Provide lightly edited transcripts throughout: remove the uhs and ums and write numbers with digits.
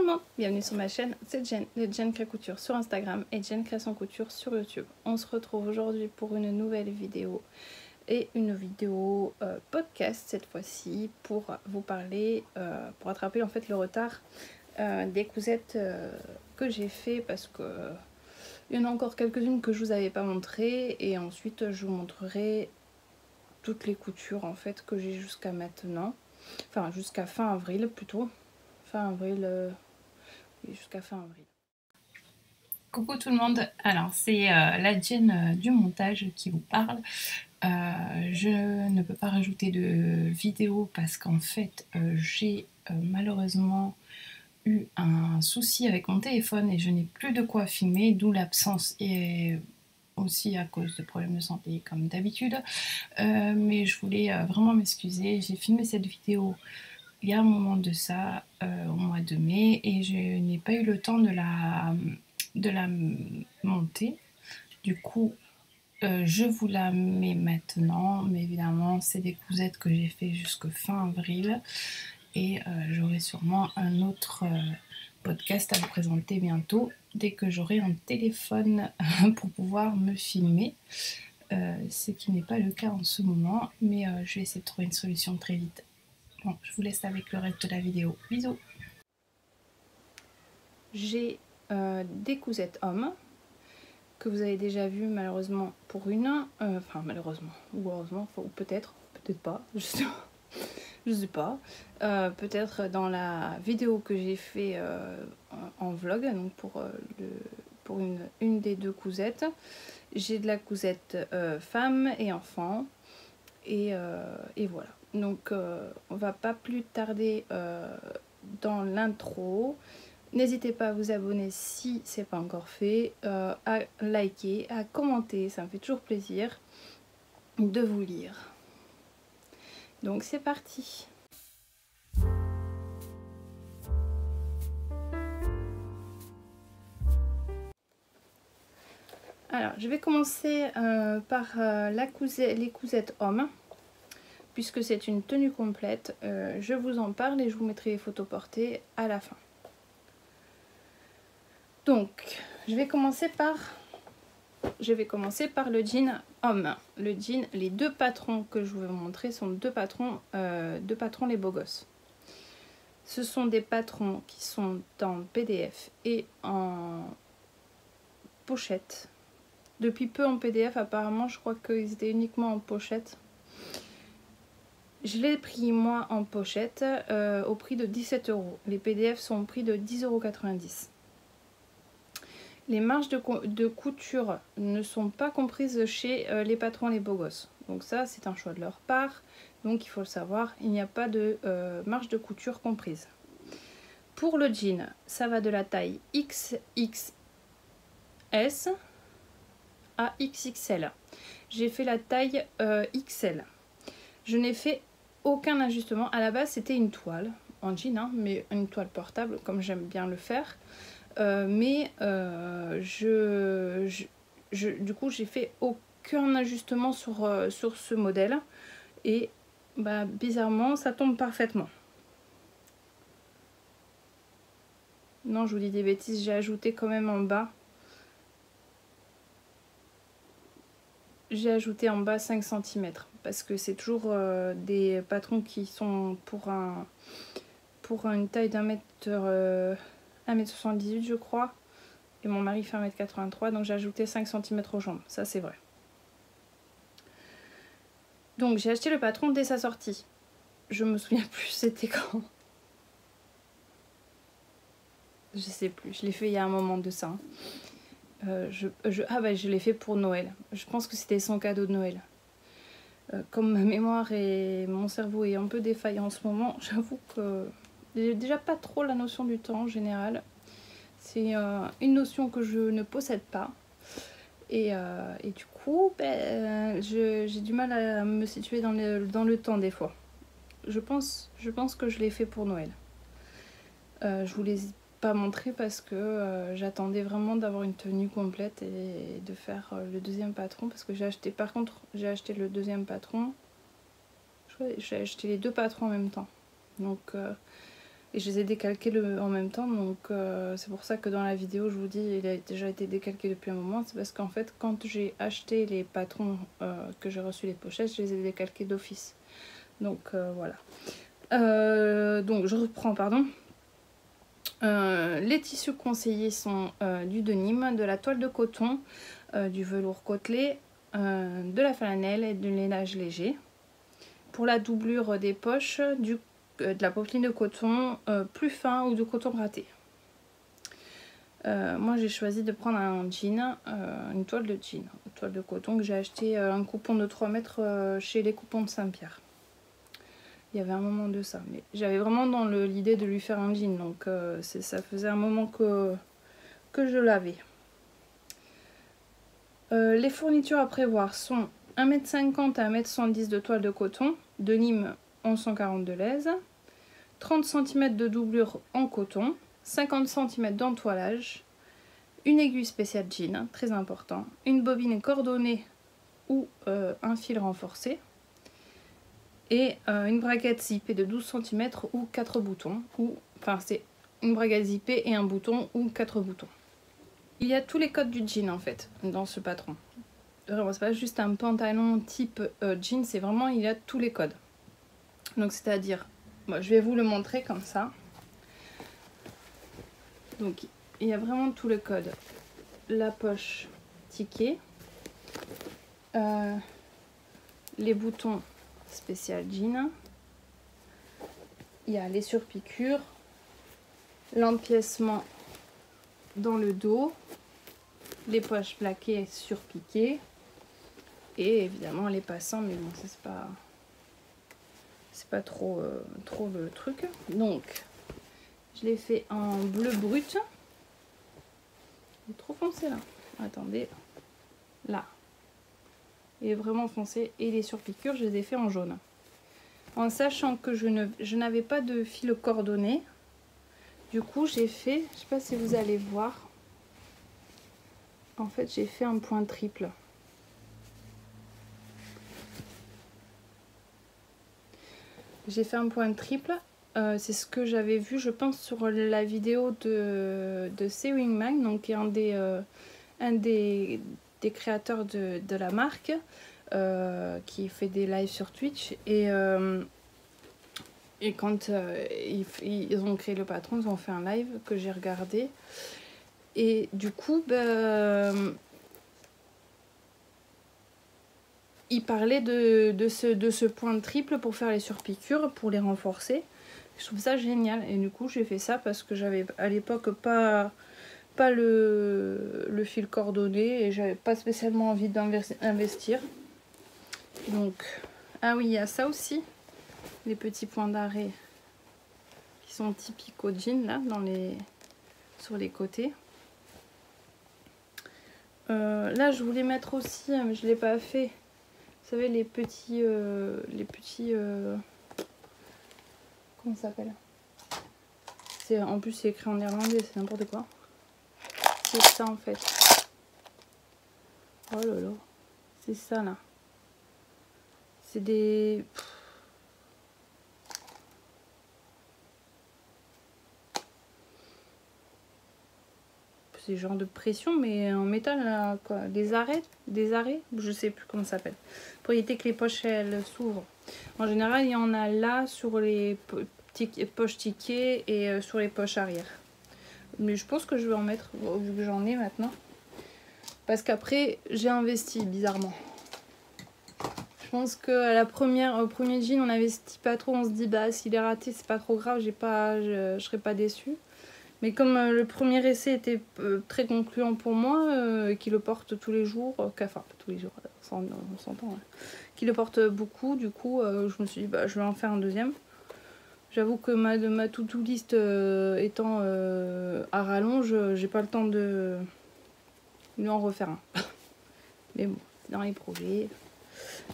le monde, bienvenue sur ma chaîne, c'est Jen de Jen Crée Couture sur Instagram et Jen Création Couture sur YouTube. On se retrouve aujourd'hui pour une nouvelle vidéo et une vidéo podcast cette fois-ci pour vous parler, pour attraper en fait le retard des cousettes que j'ai fait parce que il y en a encore quelques-unes que je vous avais pas montrées et ensuite je vous montrerai toutes les coutures en fait que j'ai jusqu'à maintenant, enfin jusqu'à fin avril plutôt, fin avril. Jusqu'à fin avril. Coucou tout le monde, alors c'est la Jen du montage qui vous parle. Je ne peux pas rajouter de vidéo parce qu'en fait j'ai malheureusement eu un souci avec mon téléphone et je n'ai plus de quoi filmer, d'où l'absence et aussi à cause de problèmes de santé comme d'habitude. Mais je voulais vraiment m'excuser, j'ai filmé cette vidéo il y a un moment de ça, au mois de mai, et je n'ai pas eu le temps de la monter. Du coup, je vous la mets maintenant, mais évidemment, c'est des cousettes que j'ai fait jusqu'à fin avril, et j'aurai sûrement un autre podcast à vous présenter bientôt, dès que j'aurai un téléphone pour pouvoir me filmer. Ce qui n'est pas le cas en ce moment, mais je vais essayer de trouver une solution très vite. Bon, je vous laisse avec le reste de la vidéo. Bisous. J'ai des cousettes hommes que vous avez déjà vu malheureusement pour une. Enfin malheureusement ou heureusement, ou peut-être pas. Je sais pas. Peut-être dans la vidéo que j'ai fait en vlog, donc pour une des deux cousettes. J'ai de la cousette femme et enfant. Et voilà. Donc on va pas plus tarder dans l'intro. N'hésitez pas à vous abonner si c'est pas encore fait, à liker, à commenter, ça me fait toujours plaisir de vous lire. Donc c'est parti. Alors je vais commencer par les cousettes hommes. Puisque c'est une tenue complète, je vous en parle et je vous mettrai les photos portées à la fin. Donc, je vais commencer par le jean homme. Le jean, les deux patrons que je vais vous montrer sont deux patrons les beaux gosses. Ce sont des patrons qui sont en PDF et en pochette. Depuis peu en PDF, apparemment, je crois qu'ils étaient uniquement en pochette. Je l'ai pris moi en pochette au prix de 17 €. Les PDF sont au prix de 10,90 €. Les marges de couture ne sont pas comprises chez les patrons les beaux gosses. Donc ça c'est un choix de leur part. Donc il faut le savoir, il n'y a pas de marge de couture comprise. Pour le jean, ça va de la taille XXS à XXL. J'ai fait la taille XL. Je n'ai fait aucun ajustement. À la base c'était une toile en jean, hein, mais une toile portable comme j'aime bien le faire. Du coup j'ai fait aucun ajustement sur ce modèle et bah, bizarrement ça tombe parfaitement. Non, je vous dis des bêtises, j'ai ajouté quand même en bas. J'ai ajouté en bas 5 cm parce que c'est toujours des patrons qui sont pour une taille d'un mètre 1m78 je crois, et mon mari fait 1m83, donc j'ai ajouté 5 cm aux jambes, ça c'est vrai. Donc j'ai acheté le patron dès sa sortie. Je me souviens plus c'était quand. Je sais plus, je l'ai fait il y a un moment de ça. Je l'ai fait pour Noël. Je pense que c'était son cadeau de Noël. Comme ma mémoire et mon cerveau est un peu défaillant en ce moment, j'avoue que j'ai déjà pas trop la notion du temps en général. C'est une notion que je ne possède pas. Et du coup, j'ai du mal à me situer dans le temps des fois. Je pense que je l'ai fait pour Noël. Je vous l'ai pas montré parce que j'attendais vraiment d'avoir une tenue complète et de faire le deuxième patron. Parce que j'ai acheté le deuxième patron. J'ai acheté les deux patrons en même temps. Donc Et je les ai décalqués en même temps, donc c'est pour ça que dans la vidéo je vous dis il a déjà été décalqué depuis un moment. C'est parce qu'en fait quand j'ai acheté les patrons que j'ai reçus les pochettes, je les ai décalqués d'office. Donc voilà. Donc je reprends, pardon. Les tissus conseillés sont du denim, de la toile de coton, du velours côtelé, de la flanelle et du lainage léger. Pour la doublure des poches, de la popeline de coton plus fin ou de coton gratté. Moi j'ai choisi de prendre un jean, une toile de jean, une toile de coton que j'ai acheté un coupon de 3 mètres chez les coupons de Saint-Pierre. Il y avait un moment de ça, mais j'avais vraiment dans l'idée de lui faire un jean, donc ça faisait un moment que je l'avais. Les fournitures à prévoir sont 1,50 m à 1,70 m de toile de coton, de Nîmes 1140 de l'aise, 30 cm de doublure en coton, 50 cm d'entoilage, une aiguille spéciale jean, très important, une bobine coordonnée ou un fil renforcé, et une braguette zippée de 12 cm ou 4 boutons, enfin c'est une braguette zippée et un bouton ou 4 boutons. Il y a tous les codes du jean en fait dans ce patron. Vraiment c'est pas juste un pantalon type jean, c'est vraiment il y a tous les codes. Donc c'est à dire, bon, je vais vous le montrer comme ça. Donc il y a vraiment tous les codes. La poche ticket, les boutons spécial jean, il y a les surpiqûres, l'empiècement dans le dos, les poches plaquées surpiquées et évidemment les passants, mais bon ça c'est pas trop le truc. Donc je l'ai fait en bleu brut. Il est trop foncé là, attendez, là il est vraiment foncé, et les surpiqûres je les ai fait en jaune, en sachant que je n'avais pas de fil coordonné. Du coup j'ai fait, je sais pas si vous allez voir, en fait j'ai fait un point triple. J'ai fait un point triple, c'est ce que j'avais vu je pense sur la vidéo de Sewing Mag, donc qui est un des créateurs de la marque, qui fait des lives sur Twitch, et quand ils ont créé le patron, ils ont fait un live que j'ai regardé, et du coup il parlait de ce point triple pour faire les surpiqûres, pour les renforcer. Je trouve ça génial, et du coup j'ai fait ça parce que j'avais à l'époque pas le fil coordonné et j'avais pas spécialement envie d'investir. Donc ah oui, il y a ça aussi, les petits points d'arrêt qui sont typiques au jean là, sur les côtés. Là je voulais mettre aussi, mais je l'ai pas fait, vous savez les petits comment ça s'appelle, en plus c'est écrit en néerlandais, c'est n'importe quoi. C'est ça en fait. Oh là là. C'est ça là. C'est des... C'est genre de pression mais en métal là, quoi. Des arrêts, je sais plus comment ça s'appelle. Pour éviter que les poches elles s'ouvrent. En général il y en a là sur les poches tickets et sur les poches arrière. Mais je pense que je vais en mettre vu que j'en ai maintenant. Parce qu'après j'ai investi bizarrement. Je pense qu'à au premier jean on investit pas trop, on se dit bah s'il est raté c'est pas trop grave, je serai pas déçue. Mais comme le premier essai était très concluant pour moi, qui le porte tous les jours, enfin tous les jours, on s'entend, hein, qui le porte beaucoup, du coup je me suis dit bah je vais en faire un deuxième. J'avoue que ma to-do list étant à rallonge, j'ai pas le temps de lui en refaire un. Mais bon, dans les projets.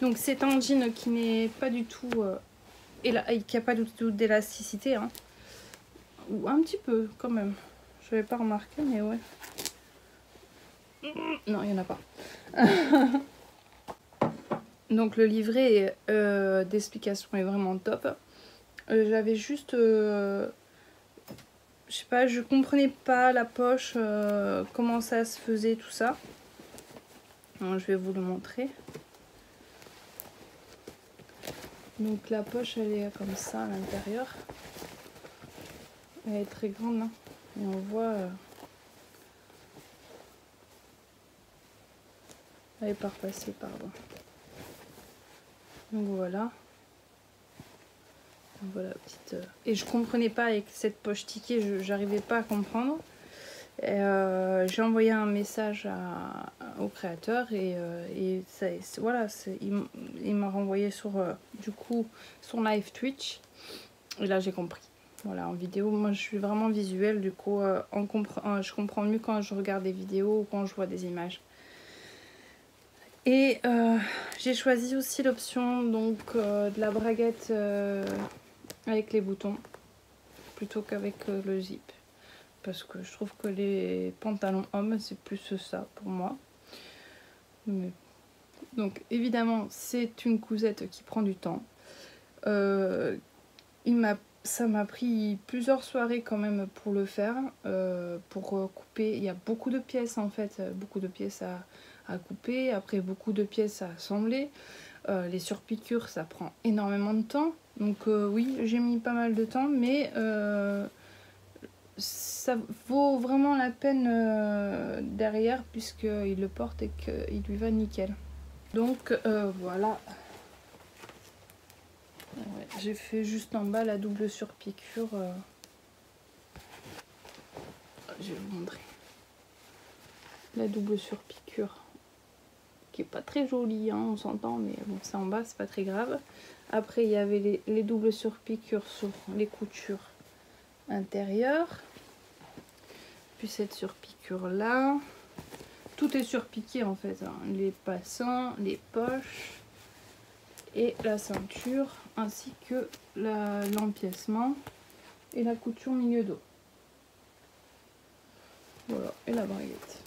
Donc c'est un jean qui n'est pas du tout qui a pas du tout d'élasticité, hein. Ou un petit peu quand même. Je n'avais pas remarqué, mais ouais. Non, il n'y en a pas. Donc le livret d'explication est vraiment top. J'avais juste je sais pas, je comprenais pas la poche, comment ça se faisait tout ça. Alors, je vais vous le montrer. Donc la poche elle est comme ça à l'intérieur. Elle est très grande, hein. Et on voit elle est pas repassée, pardon. Donc voilà. Voilà, petite. Et je comprenais pas avec cette poche ticket, j'arrivais pas à comprendre. J'ai envoyé un message au créateur et ça, voilà, il m'a renvoyé sur du coup son live Twitch et là j'ai compris. Voilà, en vidéo, moi je suis vraiment visuelle, du coup je comprends mieux quand je regarde des vidéos ou quand je vois des images. Et j'ai choisi aussi l'option donc de la braguette avec les boutons plutôt qu'avec le zip. Parce que je trouve que les pantalons hommes, c'est plus ça pour moi. Mais... Donc évidemment, c'est une cousette qui prend du temps. Ça m'a pris plusieurs soirées quand même pour le faire. Pour couper, il y a beaucoup de pièces en fait. Beaucoup de pièces à couper. Après, beaucoup de pièces à assembler. Les surpiqûres, ça prend énormément de temps. Donc oui, j'ai mis pas mal de temps. Mais... ça vaut vraiment la peine derrière puisqu'il le porte et qu'il lui va nickel. Donc voilà. Ouais, j'ai fait juste en bas la double surpiqûre. Je vais vous montrer. La double surpiqûre qui est pas très jolie, hein, on s'entend, mais bon, c'est en bas, c'est pas très grave. Après, il y avait les doubles surpiqûres sur les coutures intérieures. Puis cette surpiqûre là. Tout est surpiqué en fait, hein. Les passants, les poches et la ceinture, ainsi que l'empiècement et la couture milieu dos. Voilà, et la braguette.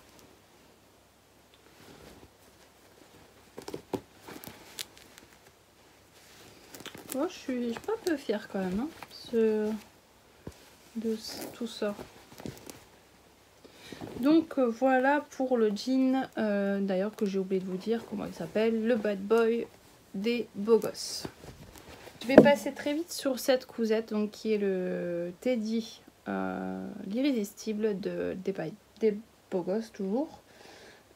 Oh, je suis pas peu fière quand même, hein, de tout ça. Donc voilà pour le jean, d'ailleurs que j'ai oublié de vous dire comment il s'appelle, le Bad Boy des beaux gosses. Je vais passer très vite sur cette cousette donc, qui est le Teddy l'irrésistible des beaux gosses toujours.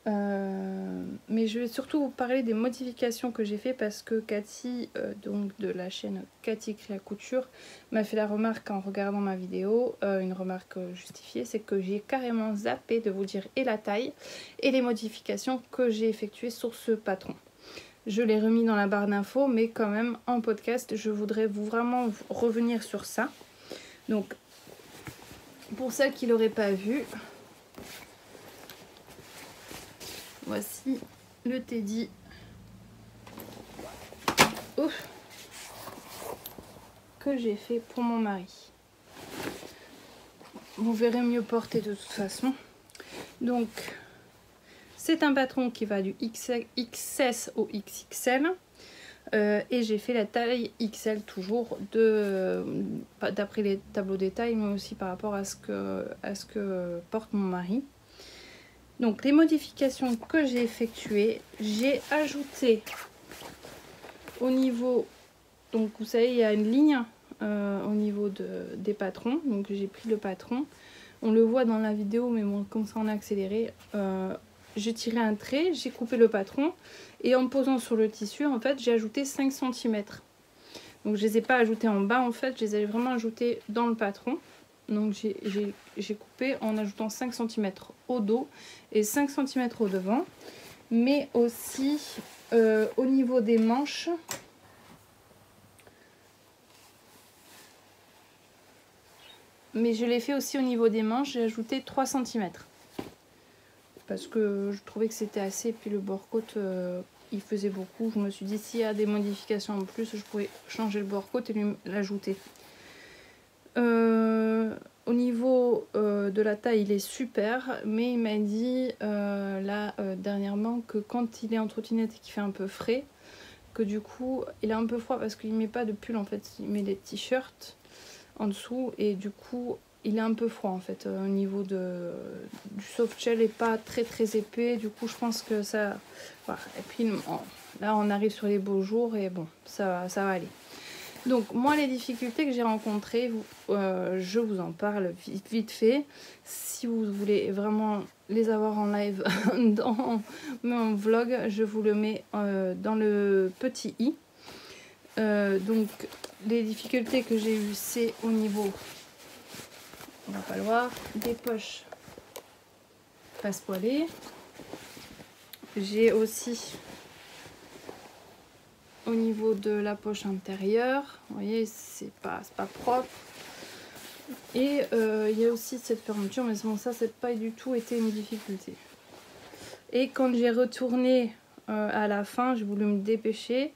Mais je vais surtout vous parler des modifications que j'ai fait parce que Cathy, donc de la chaîne Cathy Crée la Couture, m'a fait la remarque en regardant ma vidéo, une remarque justifiée, c'est que j'ai carrément zappé de vous dire et la taille et les modifications que j'ai effectuées sur ce patron. Je l'ai remis dans la barre d'infos, mais quand même en podcast, je voudrais vraiment revenir sur ça. Donc, pour celles qui ne l'auraient pas vu, voici le Teddy. Ouf, que j'ai fait pour mon mari. Vous verrez mieux porter de toute façon. Donc, c'est un patron qui va du XS au XXL. Et j'ai fait la taille XL toujours d'après les tableaux des tailles, mais aussi par rapport à ce que porte mon mari. Donc les modifications que j'ai effectuées, j'ai ajouté au niveau, donc vous savez il y a une ligne au niveau des patrons, donc j'ai pris le patron, on le voit dans la vidéo mais bon comme ça on a accéléré, j'ai tiré un trait, j'ai coupé le patron et en posant sur le tissu en fait j'ai ajouté 5 cm. Donc je les ai pas ajoutés en bas en fait, je les ai vraiment ajoutés dans le patron. Donc j'ai coupé en ajoutant 5 cm au dos et 5 cm au devant. Mais aussi au niveau des manches. Mais je l'ai fait aussi au niveau des manches, j'ai ajouté 3 cm. Parce que je trouvais que c'était assez. Puis le bord-côte, il faisait beaucoup. Je me suis dit s'il y a des modifications en plus, je pourrais changer le bord-côte et lui l'ajouter. Au niveau de la taille, il est super, mais il m'a dit là dernièrement que quand il est en trottinette et qu'il fait un peu frais, que du coup il a un peu froid parce qu'il met pas de pull en fait, il met des t-shirts en dessous et du coup il est un peu froid en fait au niveau du soft shell est pas très épais, du coup je pense que ça voilà. Et puis là on arrive sur les beaux jours et bon ça va aller. Donc moi les difficultés que j'ai rencontrées, je vous en parle vite fait. Si vous voulez vraiment les avoir en live dans mon vlog, je vous le mets dans le petit i. Donc les difficultés que j'ai eues, c'est au niveau, on va pas le voir, des poches passepoilées. J'ai aussi au niveau de la poche intérieure, vous voyez, c'est pas propre. Et il y a aussi cette fermeture, mais bon, ça c'est pas du tout été une difficulté. Et quand j'ai retourné à la fin, j'ai voulu me dépêcher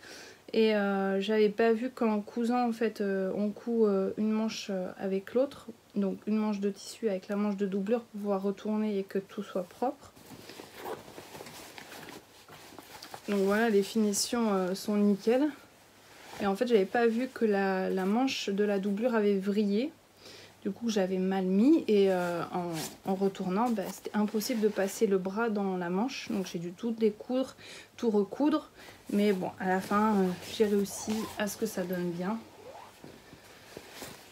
et j'avais pas vu qu'en cousant en fait on coud une manche avec l'autre, donc une manche de tissu avec la manche de doublure pour pouvoir retourner et que tout soit propre. Donc voilà, les finitions sont nickel. Et en fait j'avais pas vu que la manche de la doublure avait vrillé. Du coup j'avais mal mis et en retournant c'était impossible de passer le bras dans la manche, donc j'ai dû tout découdre, tout recoudre, mais bon à la fin j'ai réussi à ce que ça donne bien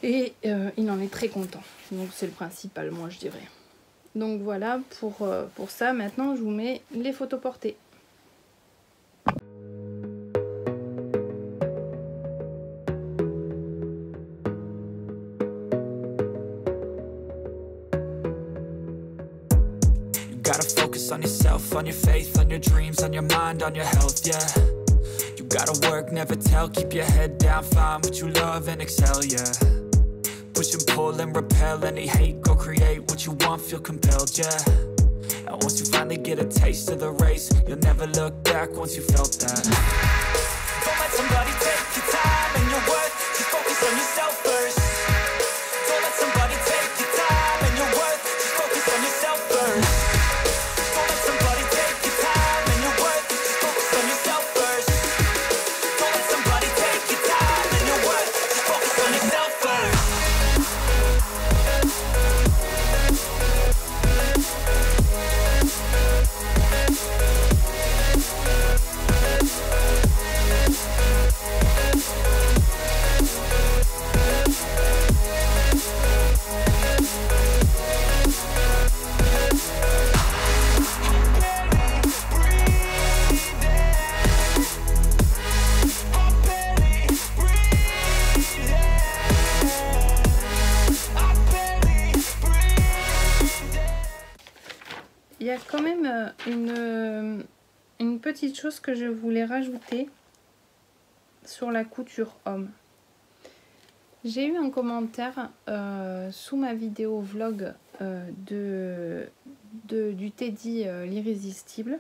et il en est très content, donc c'est le principal moi je dirais. Donc voilà pour ça. Maintenant je vous mets les photos portées. Gotta focus on yourself, on your faith, on your dreams, on your mind, on your health, yeah. You gotta work, never tell, keep your head down, find what you love and excel, yeah. Push and pull and repel any hate, go create what you want, feel compelled, yeah. And once you finally get a taste of the race, you'll never look back once you felt that. Don't let somebody take your time and your worth, just focus on yourself first. Don't let somebody take your time and your worth, just focus on yourself first. Il y a quand même une petite chose que je voulais rajouter sur la couture homme. J'ai eu un commentaire sous ma vidéo vlog du Teddy l'Irrésistible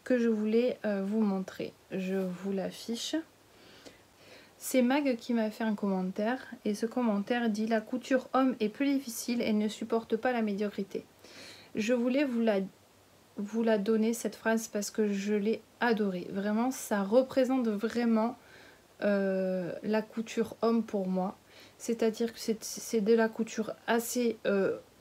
que je voulais vous montrer. Je vous l'affiche. C'est Mag qui m'a fait un commentaire et ce commentaire dit: la couture homme est plus difficile et ne supporte pas la médiocrité. Je voulais vous la donner cette phrase parce que je l'ai adorée. Vraiment, ça représente vraiment la couture homme pour moi. C'est-à-dire que c'est de la couture assez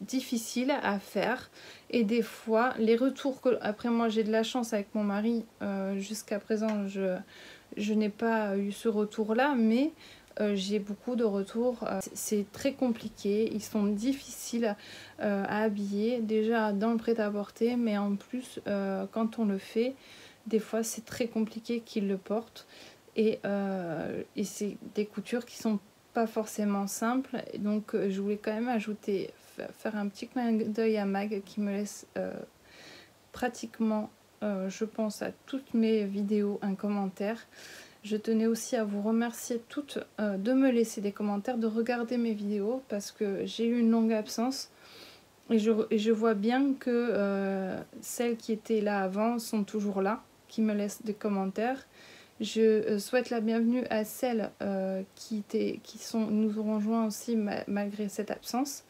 difficile à faire. Et des fois, les retours que... Après, moi, j'ai de la chance avec mon mari. Jusqu'à présent, je n'ai pas eu ce retour-là, mais... j'ai beaucoup de retours, c'est très compliqué, ils sont difficiles à habiller, déjà dans le prêt-à-porter, mais en plus quand on le fait, des fois c'est très compliqué qu'ils le portent et c'est des coutures qui sont pas forcément simples, donc je voulais quand même ajouter, faire un petit clin d'œil à Mag qui me laisse pratiquement, je pense à toutes mes vidéos, un commentaire. Je tenais aussi à vous remercier toutes de me laisser des commentaires, de regarder mes vidéos parce que j'ai eu une longue absence et je vois bien que celles qui étaient là avant sont toujours là, qui me laissent des commentaires. Je souhaite la bienvenue à celles qui nous ont rejoints aussi malgré cette absence.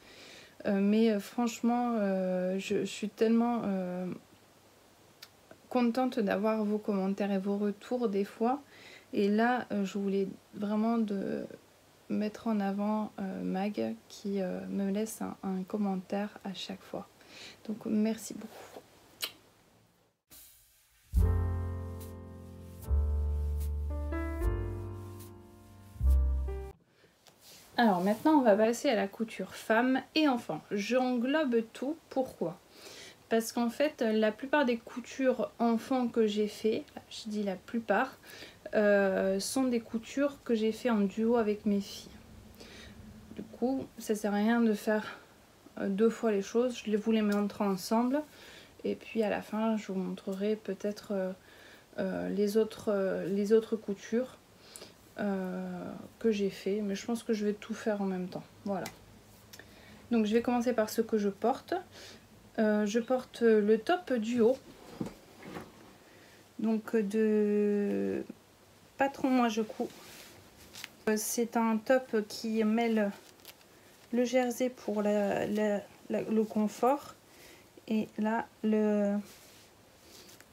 Mais franchement, je suis tellement contente d'avoir vos commentaires et vos retours des fois. Et là, je voulais vraiment mettre en avant Mag qui me laisse un commentaire à chaque fois. Donc merci beaucoup. Alors maintenant on va passer à la couture femme et enfant. J'englobe tout, pourquoi? Parce qu'en fait la plupart des coutures enfants que j'ai fait, je dis la plupart, sont des coutures que j'ai fait en duo avec mes filles. Du coup ça sert à rien de faire deux fois les choses, je vous les montrer ensemble et puis à la fin je vous montrerai peut-être les autres coutures que j'ai fait, mais je pense que je vais tout faire en même temps. Voilà, donc je vais commencer par ce que je porte. Je porte le top duo, donc de Patron Moi Je Couds. C'est un top qui mêle le jersey pour le confort, et là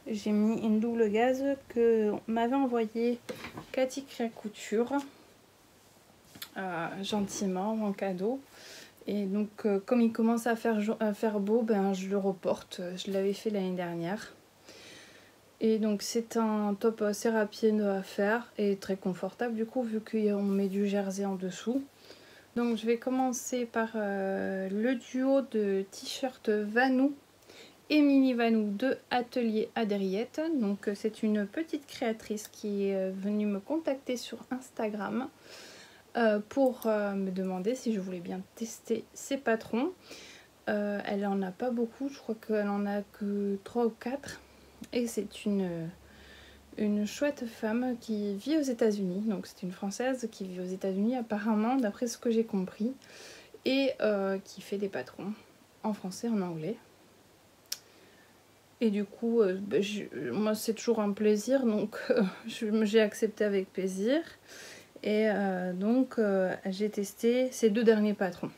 j'ai mis une double gaze que m'avait envoyé Cathy Cré Couture gentiment en cadeau. Et donc comme il commence à faire beau, ben, je le reporte. Je l'avais fait l'année dernière. Et donc c'est un top assez rapide à faire et très confortable du coup, vu qu'on met du jersey en dessous. Donc je vais commencer par le duo de t-shirt Vanou et mini Vanou de Atelier Adriette. Donc c'est une petite créatrice qui est venue me contacter sur Instagram pour me demander si je voulais bien tester ses patrons. Elle en a pas beaucoup, je crois qu'elle en a que 3 ou 4. Et c'est une chouette femme qui vit aux États-Unis. Donc c'est une Française qui vit aux États-Unis apparemment, d'après ce que j'ai compris. Et qui fait des patrons en français, en anglais. Et du coup, moi c'est toujours un plaisir, donc j'ai accepté avec plaisir. Et donc j'ai testé ces 2 derniers patrons.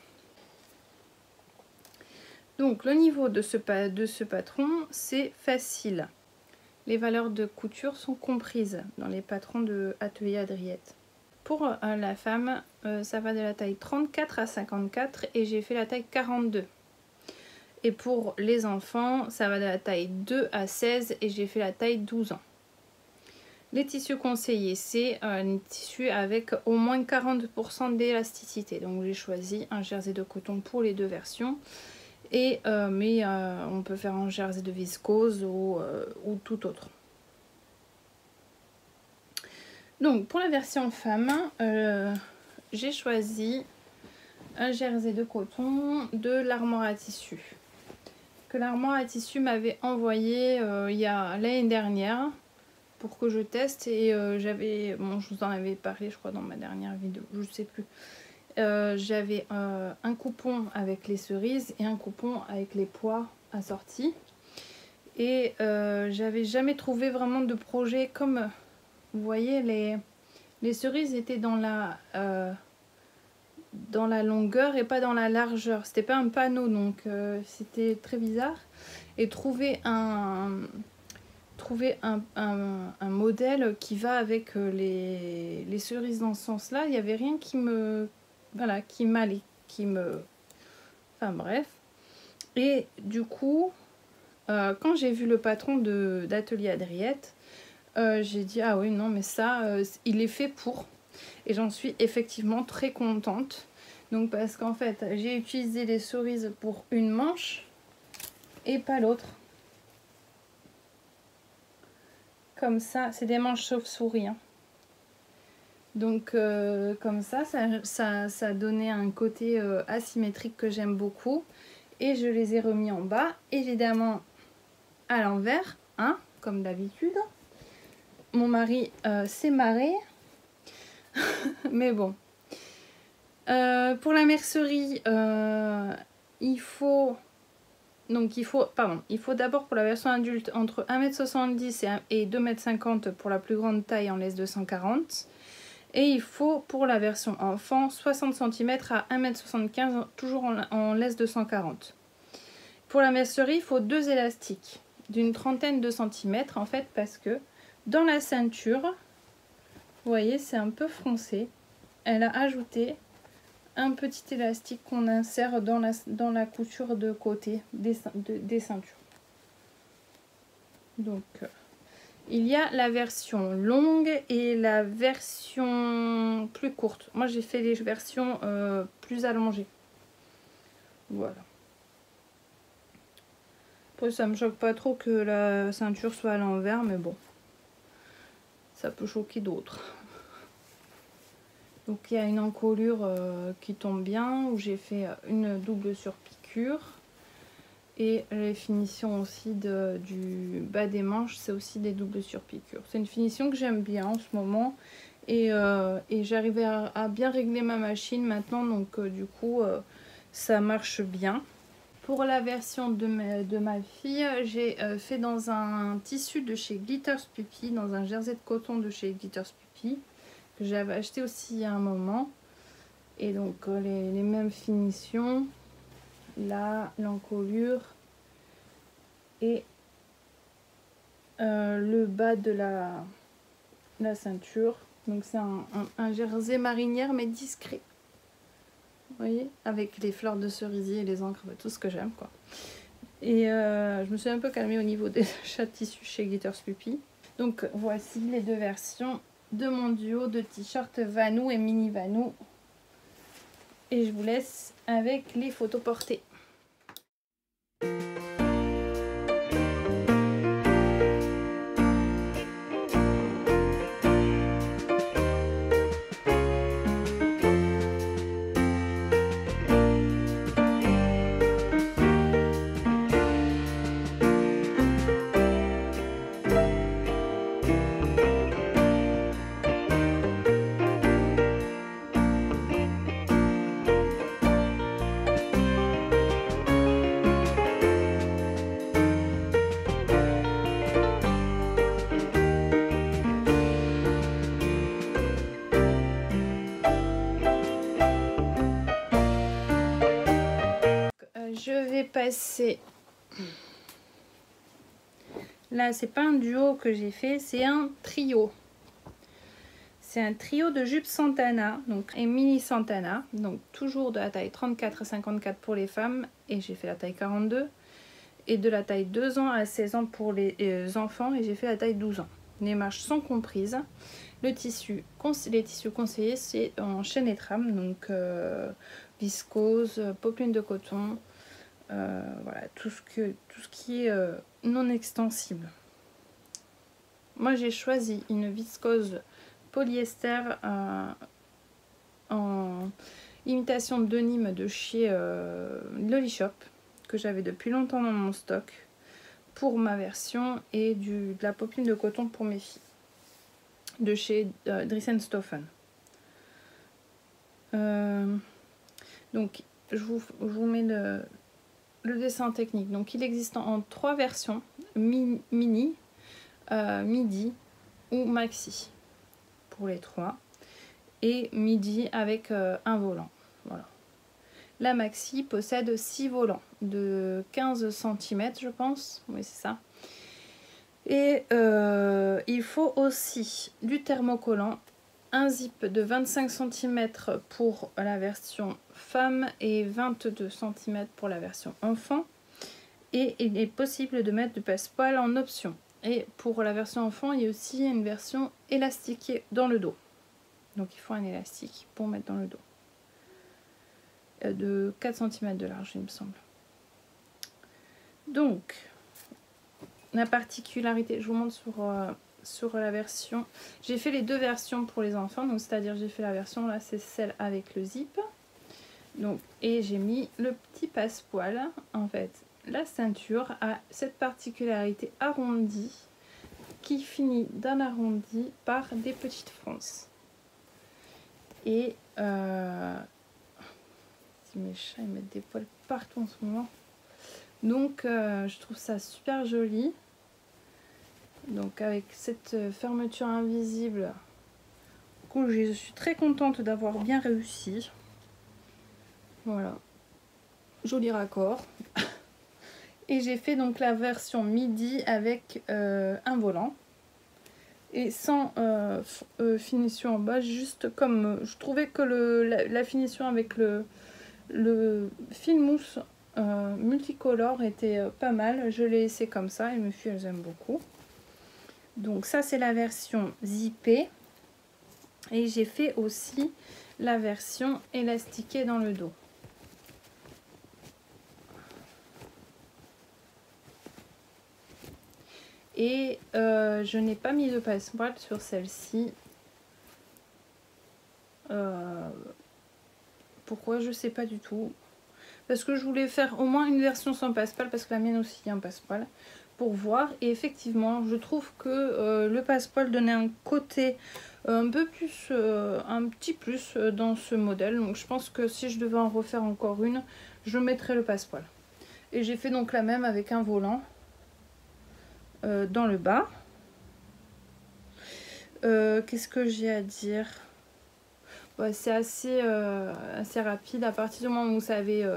Donc le niveau de ce patron, c'est facile. Les valeurs de couture sont comprises dans les patrons de Atelier Adriette. Pour la femme, ça va de la taille 34 à 54 et j'ai fait la taille 42. Et pour les enfants, ça va de la taille 2 à 16 et j'ai fait la taille 12 ans. Les tissus conseillés, c'est un tissu avec au moins 40% d'élasticité. Donc j'ai choisi un jersey de coton pour les 2 versions. Et, mais on peut faire un jersey de viscose ou tout autre. Donc pour la version femme, j'ai choisi un jersey de coton de l'Armoire à Tissu. Que l'Armoire à Tissu m'avait envoyé il y a l'année dernière pour que je teste. Et j'avais, bon, je vous en avais parlé je crois dans ma dernière vidéo, je sais plus. J'avais un coupon avec les cerises et un coupon avec les pois assortis. Et j'avais jamais trouvé vraiment de projet comme... Vous voyez, les cerises étaient dans la longueur et pas dans la largeur. C'était pas un panneau, donc c'était très bizarre. Et trouver un modèle qui va avec les cerises dans ce sens-là, il n'y avait rien qui me... Voilà, qui m'allait, enfin bref. Et du coup, quand j'ai vu le patron d'Atelier Adriette, j'ai dit ah oui non mais ça, il est fait pour. Et j'en suis effectivement très contente. Donc parce qu'en fait, j'ai utilisé les cerises pour une manche et pas l'autre. Comme ça, c'est des manches chauve-souris. Hein. Donc comme ça donnait un côté asymétrique que j'aime beaucoup. Et je les ai remis en bas, évidemment à l'envers, hein, comme d'habitude. Mon mari s'est marré. Mais bon. Pour la mercerie, il faut d'abord pour la version adulte entre 1,70 m et 2,50 m pour la plus grande taille en laisse 240. Et il faut pour la version enfant 60 cm à 1,75 m toujours en laisse 240. Pour la mercerie, il faut 2 élastiques d'une trentaine de centimètres en fait, parce que dans la ceinture, vous voyez, c'est un peu froncé. elle a ajouté un petit élastique qu'on insère dans la couture de côté des ceintures. Donc il y a la version longue et la version plus courte. Moi j'ai fait les versions plus allongées. Voilà. Après ça me choque pas trop que la ceinture soit à l'envers, mais bon, ça peut choquer d'autres. Donc il y a une encolure qui tombe bien, où j'ai fait une double surpiqûre. Et les finitions aussi du bas des manches, c'est aussi des doubles surpiqûres. C'est une finition que j'aime bien en ce moment. Et j'arrivais à bien régler ma machine maintenant, donc du coup ça marche bien. Pour la version de ma fille, j'ai fait dans un tissu de chez Glitters Puppy, dans un jersey de coton de chez Glitters Puppy, que j'avais acheté aussi il y a un moment. Et donc les mêmes finitions, là, l'encolure et le bas de la ceinture. Donc c'est un jersey marinière mais discret. Vous voyez, avec les fleurs de cerisier et les encres, tout ce que j'aime quoi. Et je me suis un peu calmée au niveau des achats de tissus chez Glitters Puppy. Donc voici les deux versions de mon duo de t-shirt Vanou et mini Vanou. Et je vous laisse avec les photos portées. Je vais passer, là c'est pas un duo que j'ai fait, c'est un trio. C'est un trio de jupes Santana, donc et mini Santana, donc toujours de la taille 34 à 54 pour les femmes, et j'ai fait la taille 42, et de la taille 2 ans à 16 ans pour les enfants, et j'ai fait la taille 12 ans. Les manches sont comprises. Les tissus conseillés, c'est en chaîne et trame, donc viscose, popeline de coton, voilà, tout ce qui est non extensible. Moi j'ai choisi une viscose polyester en imitation de denim de chez Lolly Shop, que j'avais depuis longtemps dans mon stock pour ma version, et de la popeline de coton pour mes filles de chez Dries & Stoffen. Donc je vous mets le dessin technique. Donc il existe en 3 versions, mini, midi ou maxi pour les 3, et midi avec un volant. Voilà. La maxi possède 6 volants de 15 cm je pense, oui c'est ça. Et il faut aussi du thermocollant, un zip de 25 cm pour la version femme et 22 cm pour la version enfant. Et il est possible de mettre du passepoil en option. Et pour la version enfant, il y a aussi une version élastiquée dans le dos. Donc il faut un élastique pour mettre dans le dos. De 4 cm de large, il me semble. Donc, la particularité, je vous montre sur la version. J'ai fait les deux versions pour les enfants, donc c'est-à-dire j'ai fait la version, là c'est celle avec le zip. Donc, et j'ai mis le petit passepoil. En fait, la ceinture a cette particularité arrondie qui finit d'un arrondi par des petites fronces. Et mes chats ils mettent des poils partout en ce moment. Donc je trouve ça super joli. Donc avec cette fermeture invisible, du coup je suis très contente d'avoir bien réussi. Voilà, joli raccord. Et j'ai fait donc la version midi avec un volant. et sans finition en bas, juste comme je trouvais que la finition avec le fil mousse multicolore était pas mal. Je l'ai laissé comme ça et mes filles elles aiment beaucoup. Donc ça c'est la version zippée et j'ai fait aussi la version élastiquée dans le dos. Et je n'ai pas mis de passepoil sur celle-ci. Pourquoi? Je sais pas du tout. Parce que je voulais faire au moins une version sans passepoil, parce que la mienne aussi a un passepoil, pour voir. Et effectivement, je trouve que le passepoil donnait un côté un peu plus, un petit plus dans ce modèle. Donc je pense que si je devais en refaire encore une, je mettrais le passepoil. Et j'ai fait donc la même avec un volant dans le bas. Qu'est-ce que j'ai à dire? Ouais, c'est assez rapide. À partir du moment où vous savez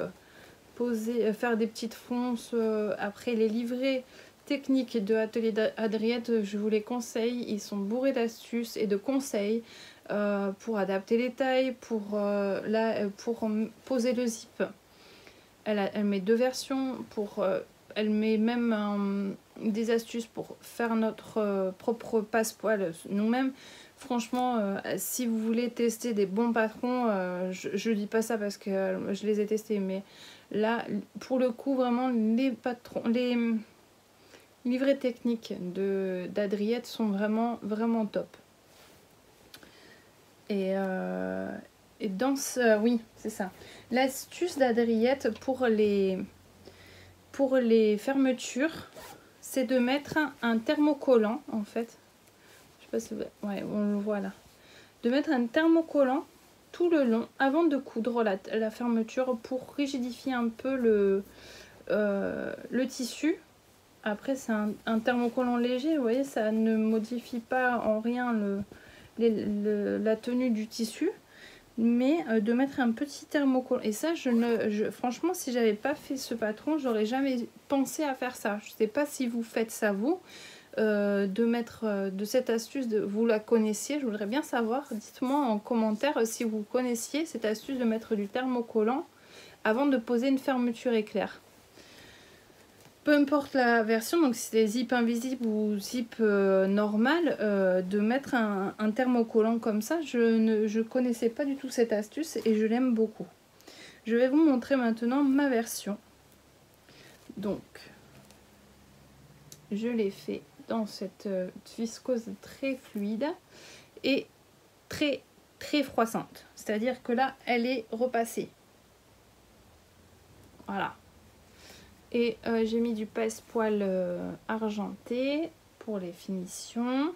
faire des petites fronces, après les livrets techniques de Atelier Adriette, je vous les conseille. Ils sont bourrés d'astuces et de conseils pour adapter les tailles, pour poser le zip. Elle met 2 versions, elle met même des astuces pour faire notre propre passepoil nous-mêmes. Franchement, si vous voulez tester des bons patrons, je dis pas ça parce que je les ai testés, mais là, pour le coup, vraiment, les livrets techniques d'Adriette sont vraiment, vraiment top. Et dans ce... oui, c'est ça. L'astuce d'Adriette pour les fermetures, c'est de mettre un thermocollant, en fait. Je sais pas si vous... ouais, on le voit là. De mettre un thermocollant tout le long avant de coudre la fermeture pour rigidifier un peu le tissu. Après, c'est un thermocollant léger, vous voyez, ça ne modifie pas en rien la tenue du tissu. Mais de mettre un petit thermocollant. Et ça, franchement, si j'avais pas fait ce patron, j'aurais jamais pensé à faire ça. Je sais pas si vous faites ça vous, de mettre de cette astuce, vous la connaissiez. Je voudrais bien savoir. Dites-moi en commentaire si vous connaissiez cette astuce de mettre du thermocollant avant de poser une fermeture éclair. Peu importe la version, donc si c'est zip invisible ou zip normal, de mettre un thermocollant comme ça, je connaissais pas du tout cette astuce et je l'aime beaucoup. Je vais vous montrer maintenant ma version. Donc, je l'ai fait dans cette viscose très fluide et très très froissante. C'est-à-dire que là, elle est repassée. Voilà. Et j'ai mis du passepoil argenté pour les finitions.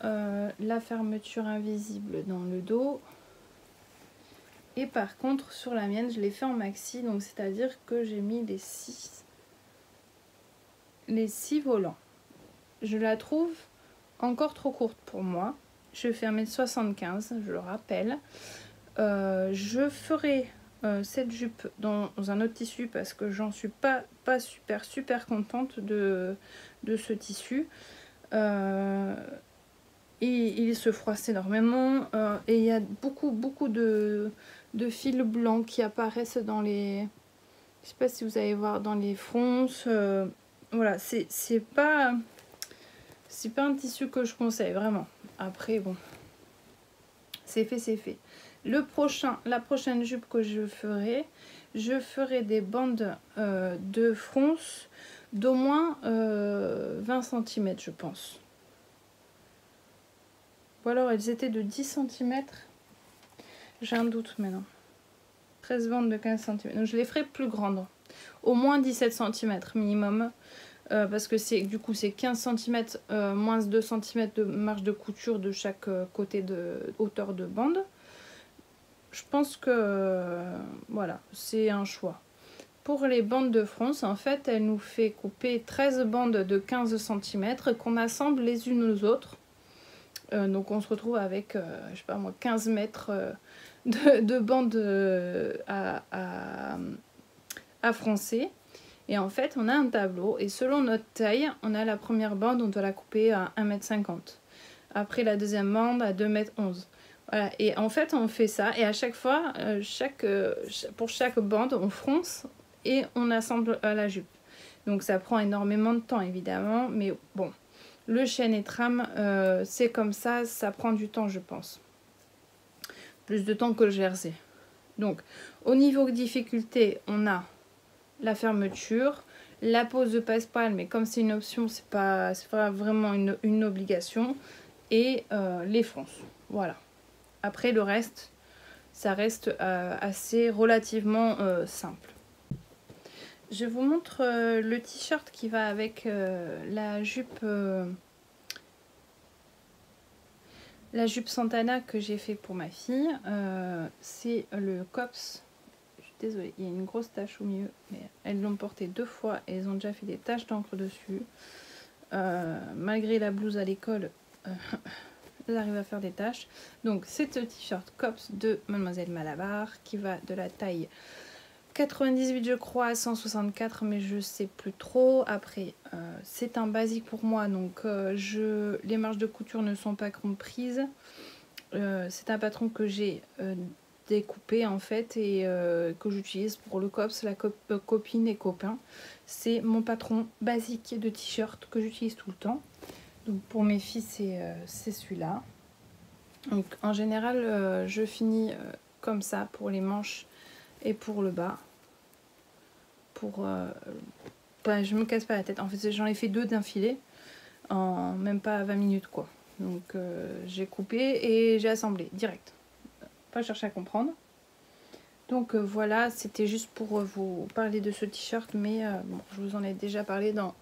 La fermeture invisible dans le dos. Et par contre, sur la mienne, je l'ai fait en maxi. Donc, c'est-à-dire que j'ai mis les 6 volants. Je la trouve encore trop courte pour moi. Je fais 1m75, je le rappelle. Je ferai... cette jupe dans un autre tissu parce que j'en suis pas super contente de ce tissu et il se froisse énormément et il y a beaucoup de fils blancs qui apparaissent dans les, je sais pas si vous allez voir, dans les fronces. Voilà, c'est pas un tissu que je conseille vraiment. Après bon, c'est fait. La prochaine jupe que je ferai des bandes de fronce d'au moins 20 cm, je pense. Ou alors elles étaient de 10 cm. J'ai un doute maintenant. 13 bandes de 15 cm. Donc je les ferai plus grandes. Au moins 17 cm minimum. Parce que du coup c'est 15 cm moins 2 cm de marge de couture de chaque côté de hauteur de bande. Je pense que voilà, c'est un choix. Pour les bandes de fronce, en fait, elle nous fait couper 13 bandes de 15 cm qu'on assemble les unes aux autres. Donc on se retrouve avec, je sais pas moi, 15 mètres de bandes à froncer. Et en fait, on a un tableau et selon notre taille, on a la première bande, on doit la couper à 1,50 m. Après la deuxième bande à 2,11 m. Voilà. Et en fait on fait ça et à chaque fois, pour chaque bande on fronce et on assemble la jupe. Donc ça prend énormément de temps évidemment, mais bon, le chêne et trame c'est comme ça, ça prend du temps je pense. Plus de temps que le jersey. Donc au niveau de difficulté, on a la fermeture, la pose de passe-poil, mais comme c'est une option, c'est pas vraiment une obligation, et les fronces. Voilà. Après le reste, ça reste assez relativement simple. Je vous montre le t-shirt qui va avec la jupe Santana que j'ai fait pour ma fille. C'est le Cops. Je suis désolée, il y a une grosse tache au milieu, mais elles l'ont porté 2 fois et elles ont déjà fait des taches d'encre dessus. Malgré la blouse à l'école, elles arrivent à faire des taches. Donc c'est ce t-shirt Cops de Mademoiselle Malabar qui va de la taille 98 je crois à 164, mais je sais plus trop. Après c'est un basique pour moi, donc les marges de couture ne sont pas comprises. C'est un patron que j'ai découpé en fait et que j'utilise pour le Cops, la copine et copain. C'est mon patron basique de t-shirt que j'utilise tout le temps. Donc pour mes filles c'est celui-là. Donc en général je finis comme ça pour les manches et pour le bas. Je me casse pas la tête. En fait j'en ai fait 2 d'un filet en même pas 20 minutes quoi. Donc j'ai coupé et j'ai assemblé direct. Pas chercher à comprendre. Donc voilà, c'était juste pour vous parler de ce t-shirt, mais bon, je vous en ai déjà parlé dans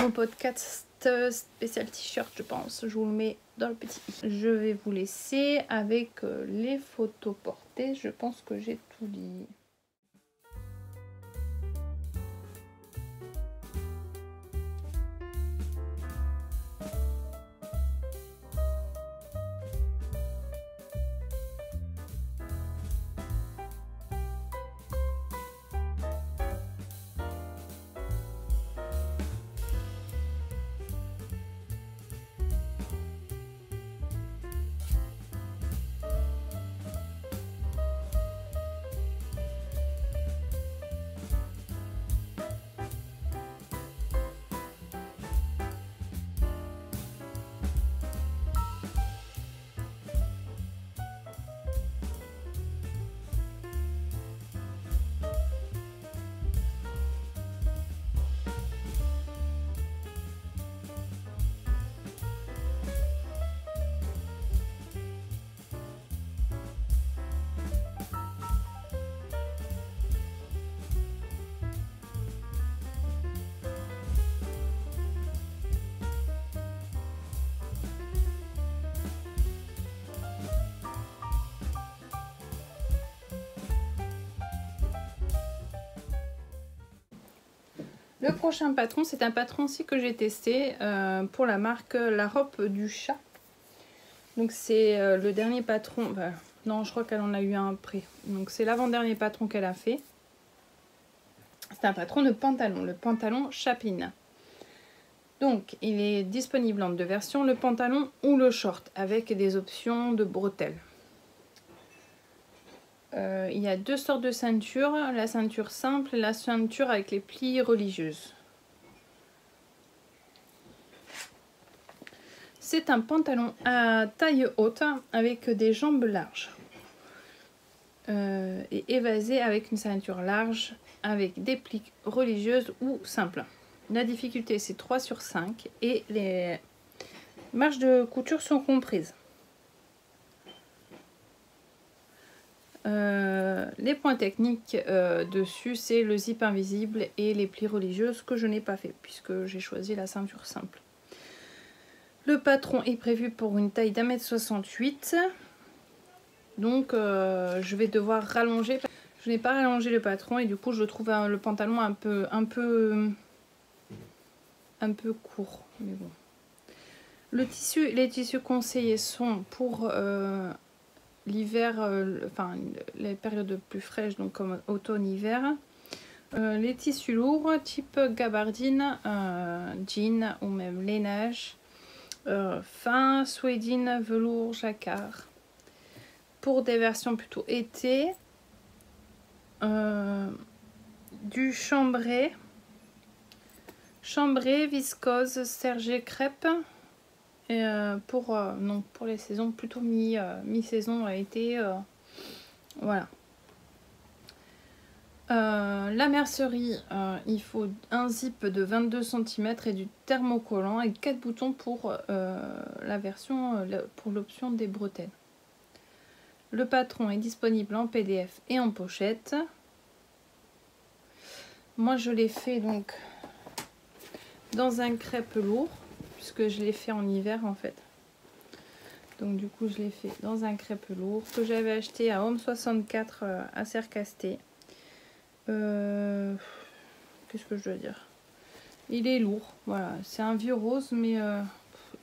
mon podcast spécial t-shirt, je pense. Je vous le mets dans le petit i. Je vais vous laisser avec les photos portées. Je pense que j'ai tout dit. Le prochain patron, c'est un patron aussi que j'ai testé pour la marque La Robe du Chat. Donc c'est le dernier patron, enfin, non je crois qu'elle en a eu un après. Donc c'est l'avant-dernier patron qu'elle a fait. C'est un patron de pantalon, le pantalon Chapline. Donc il est disponible en 2 versions, le pantalon ou le short, avec des options de bretelles. Il y a 2 sortes de ceintures, la ceinture simple et la ceinture avec les plis religieuses. C'est un pantalon à taille haute avec des jambes larges et évasé avec une ceinture large avec des plis religieuses ou simples. La difficulté c'est 3 sur 5 et les marges de couture sont comprises. Les points techniques dessus, c'est le zip invisible et les plis religieuses que je n'ai pas fait puisque j'ai choisi la ceinture simple. Le patron est prévu pour une taille d'1,68 m. Donc je vais devoir rallonger. Je n'ai pas rallongé le patron et du coup je trouve le pantalon un peu court. Mais bon. Les tissus conseillés sont pour l'hiver, enfin les périodes plus fraîches, donc comme automne-hiver. Les tissus lourds type gabardine, jean ou même lainage. fin suédine velours jacquard. Pour des versions plutôt été, du chambré viscose sergé crêpe. Et pour les saisons plutôt mi-saison été, voilà. La mercerie, il faut un zip de 22 cm et du thermocollant et 4 boutons pour la version, pour l'option des bretelles. Le patron est disponible en PDF et en pochette. Moi je l'ai fait donc dans un crêpe lourd, puisque je l'ai fait en hiver en fait. Donc du coup je l'ai fait dans un crêpe lourd que j'avais acheté à Home 64 à Sercasté. Qu'est-ce que je dois dire? Il est lourd, voilà, c'est un vieux rose, mais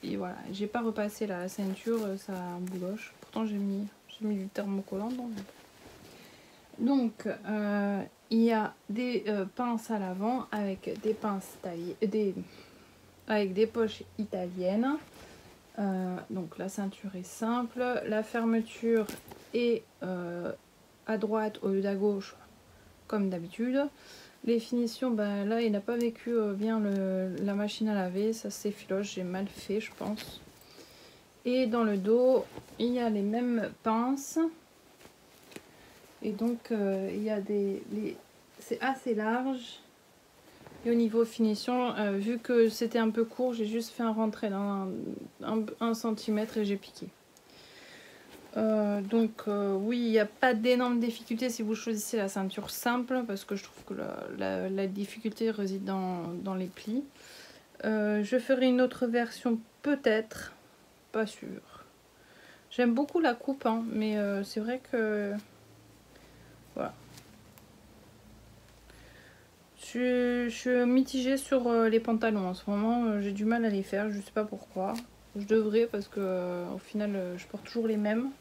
et voilà, j'ai pas repassé la ceinture, ça bouloche. Pourtant j'ai mis du thermocollant dedans. Donc il y a des pinces à l'avant avec des pinces taillées, avec des poches italiennes. Donc la ceinture est simple, la fermeture est à droite au lieu d'à gauche comme d'habitude. Les finitions, bah, là il n'a pas vécu bien la machine à laver, ça s'effiloche, j'ai mal fait je pense. Et dans le dos il y a les mêmes pinces et donc il y a c'est assez large. Et au niveau finition, vu que c'était un peu court, j'ai juste fait un rentré d'un 1 cm et j'ai piqué. Oui, il n'y a pas d'énormes difficultés si vous choisissez la ceinture simple, parce que je trouve que la difficulté réside dans les plis. Je ferai une autre version peut-être, pas sûr. J'aime beaucoup la coupe, hein, mais c'est vrai que voilà. Je suis mitigée sur les pantalons en ce moment, j'ai du mal à les faire, je sais pas pourquoi. Je devrais parce que au final je porte toujours les mêmes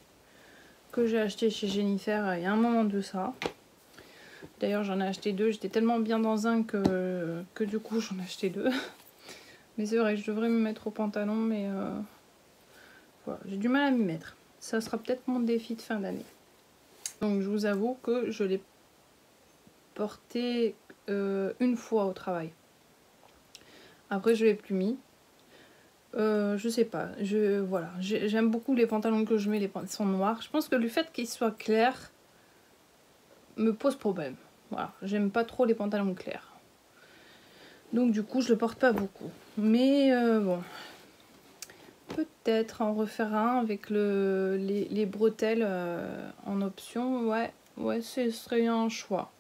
que j'ai acheté chez Jennifer il y a un moment de ça. D'ailleurs j'en ai acheté deux, j'étais tellement bien dans un que du coup j'en ai acheté deux. Mais c'est vrai que je devrais me mettre au pantalon, mais voilà, j'ai du mal à m'y mettre. Ça sera peut-être mon défi de fin d'année. Donc je vous avoue que je l'ai porté une fois au travail. Après je l'ai plus mis. Je sais pas, voilà, j'aime beaucoup les pantalons que je mets, les pantalons sont noirs. Je pense que le fait qu'ils soient clairs me pose problème. Voilà, j'aime pas trop les pantalons clairs. Donc du coup je le porte pas beaucoup. Mais bon, peut-être en refaire un avec les bretelles en option. Ouais, ce serait un choix.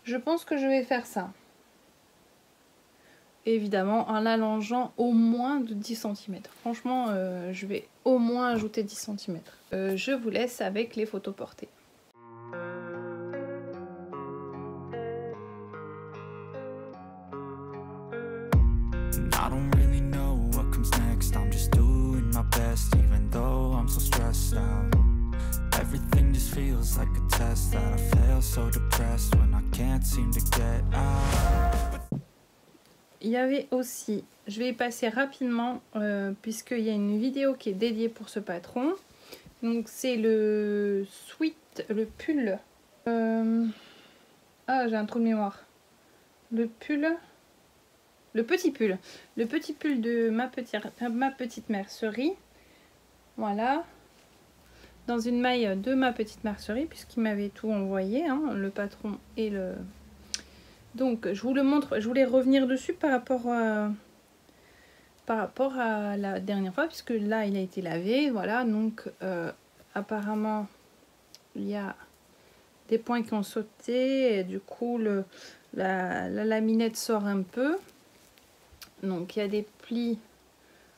Je pense que je vais faire ça. Évidemment en l'allongeant au moins de 10 cm. Franchement, je vais au moins ajouter 10 cm. Je vous laisse avec les photos portées. I don't really know what comes next. I'm just doing my best, even though I'm so stressed out. Everything just feels like a test that I fail, so depressed when I can't seem to get out. Il y avait aussi, je vais y passer rapidement puisqu'il y a une vidéo qui est dédiée pour ce patron. Donc c'est le pull. Ah, j'ai un trou de mémoire. Le petit pull de ma petite mercerie. Voilà. Dans une maille de ma petite mercerie, puisqu'il m'avait tout envoyé, hein, le patron et le... Donc je vous le montre, je voulais revenir dessus par rapport à la dernière fois, puisque là il a été lavé, voilà, donc apparemment il y a des points qui ont sauté, et du coup la laminette sort un peu, donc il y a des plis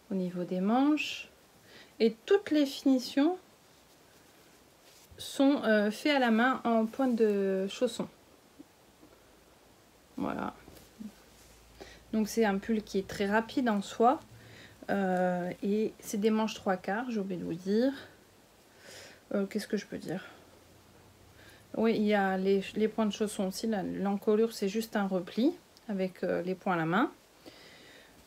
au niveau des manches, et toutes les finitions sont faites à la main en pointe de chausson. Voilà. Donc c'est un pull qui est très rapide en soi. Et c'est des manches 3/4, j'ai oublié de vous dire. Qu'est-ce que je peux dire? Oui, il y a les points de chausson aussi. L'encolure, c'est juste un repli avec les points à la main.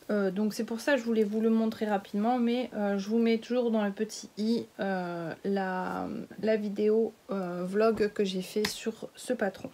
Donc c'est pour ça que je voulais vous le montrer rapidement, mais je vous mets toujours dans le petit i la vidéo vlog que j'ai fait sur ce patron.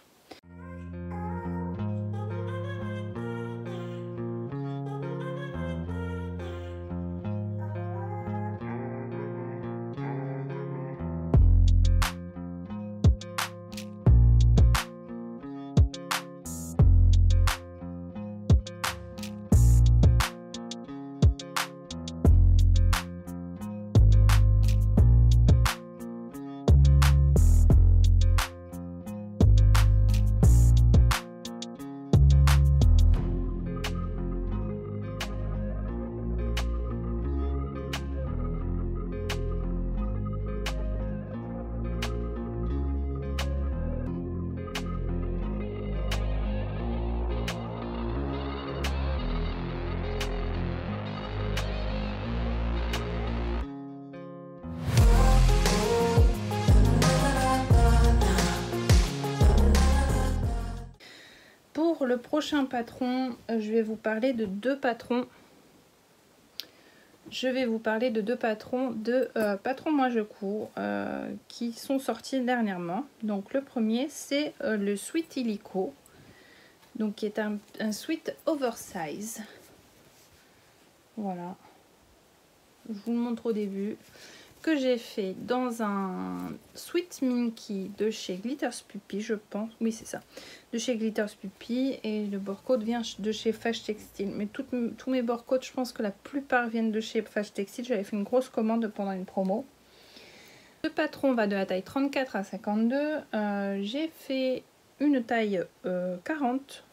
Pour le prochain patron, je vais vous parler de deux patrons. Je vais vous parler de deux patrons de Patron Moi Je Cours qui sont sortis dernièrement. Donc le premier c'est le Sweat Illico, donc qui est un sweat oversize. Voilà, je vous le montre au début, que j'ai fait dans un Sweat Minky de chez Glitters Puppy, je pense. Oui, c'est ça, de chez Glitters Puppy, et le bord-code vient de chez Fâche Textile. Mais tous mes bord-codes, je pense que la plupart viennent de chez Fâche Textile. J'avais fait une grosse commande pendant une promo. Le patron va de la taille 34 à 52. J'ai fait une taille 40.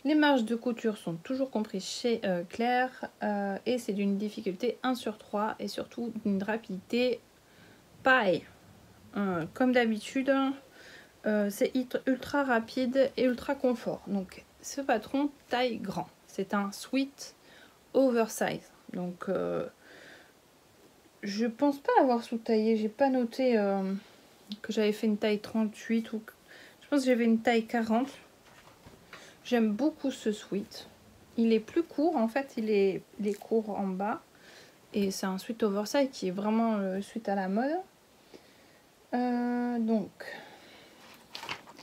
Les marges de couture sont toujours comprises chez Claire et c'est d'une difficulté 1 sur 3 et surtout d'une rapidité pareille. Comme d'habitude, c'est ultra rapide et ultra confort. Donc ce patron taille grand. C'est un sweat oversize. Donc je pense pas avoir sous-taillé. J'ai pas noté que j'avais fait une taille 38 ou... Je pense que j'avais une taille 40. J'aime beaucoup ce sweat. Il est plus court, en fait, il est court en bas. Et c'est un sweat oversize qui est vraiment le sweat à la mode. Donc,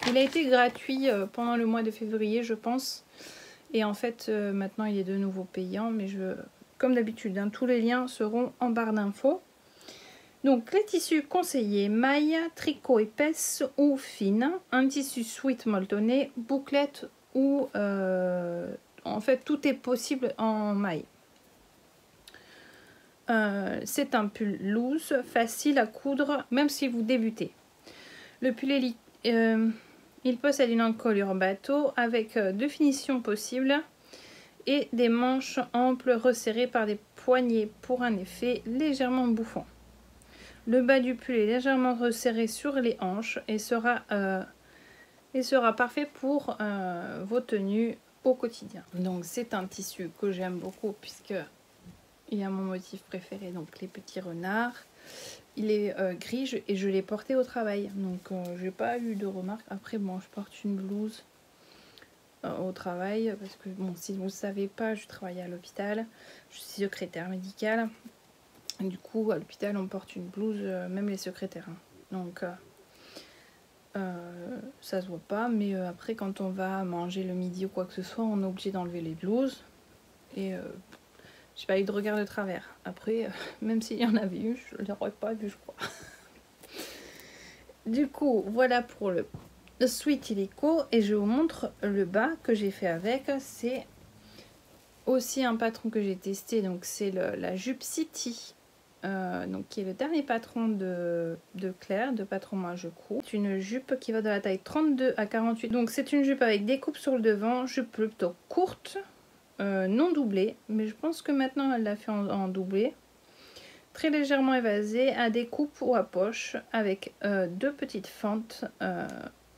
il a été gratuit pendant le mois de février, je pense. Et en fait, maintenant, il est de nouveau payant. Mais comme d'habitude, hein, tous les liens seront en barre d'infos. Donc, les tissus conseillés, maille, tricot épaisse ou fine. Un tissu sweat molletonné, bouclette ou en fait tout est possible en maille. C'est un pull loose, facile à coudre même si vous débutez. Le pull il possède une encolure bateau avec deux finitions possibles et des manches amples resserrées par des poignées pour un effet légèrement bouffant. Le bas du pull est légèrement resserré sur les hanches et sera parfait pour vos tenues au quotidien. Donc c'est un tissu que j'aime beaucoup puisque il y a mon motif préféré, donc les petits renards. Il est gris et je l'ai porté au travail, donc j'ai pas eu de remarques. Après bon, je porte une blouse au travail parce que bon, si vous ne savez pas, je travaille à l'hôpital, je suis secrétaire médicale. Du coup à l'hôpital on porte une blouse, même les secrétaires, hein. Donc ça se voit pas, mais après quand on va manger le midi ou quoi que ce soit, on est obligé d'enlever les blouses et j'ai pas eu de regard de travers. Après même s'il y en avait eu, je l'aurais pas vu, je crois. Du coup voilà pour le Sweat Illico et je vous montre le bas que j'ai fait avec. C'est aussi un patron que j'ai testé, donc c'est la jupe City. Donc qui est le dernier patron de Claire, de Patron Moi Je Cours. C'est une jupe qui va de la taille 32 à 48. Donc c'est une jupe avec des coupes sur le devant, jupe plutôt courte, non doublée, mais je pense que maintenant elle l'a fait en doublé. Très légèrement évasée, à des coupes ou à poche, avec deux petites fentes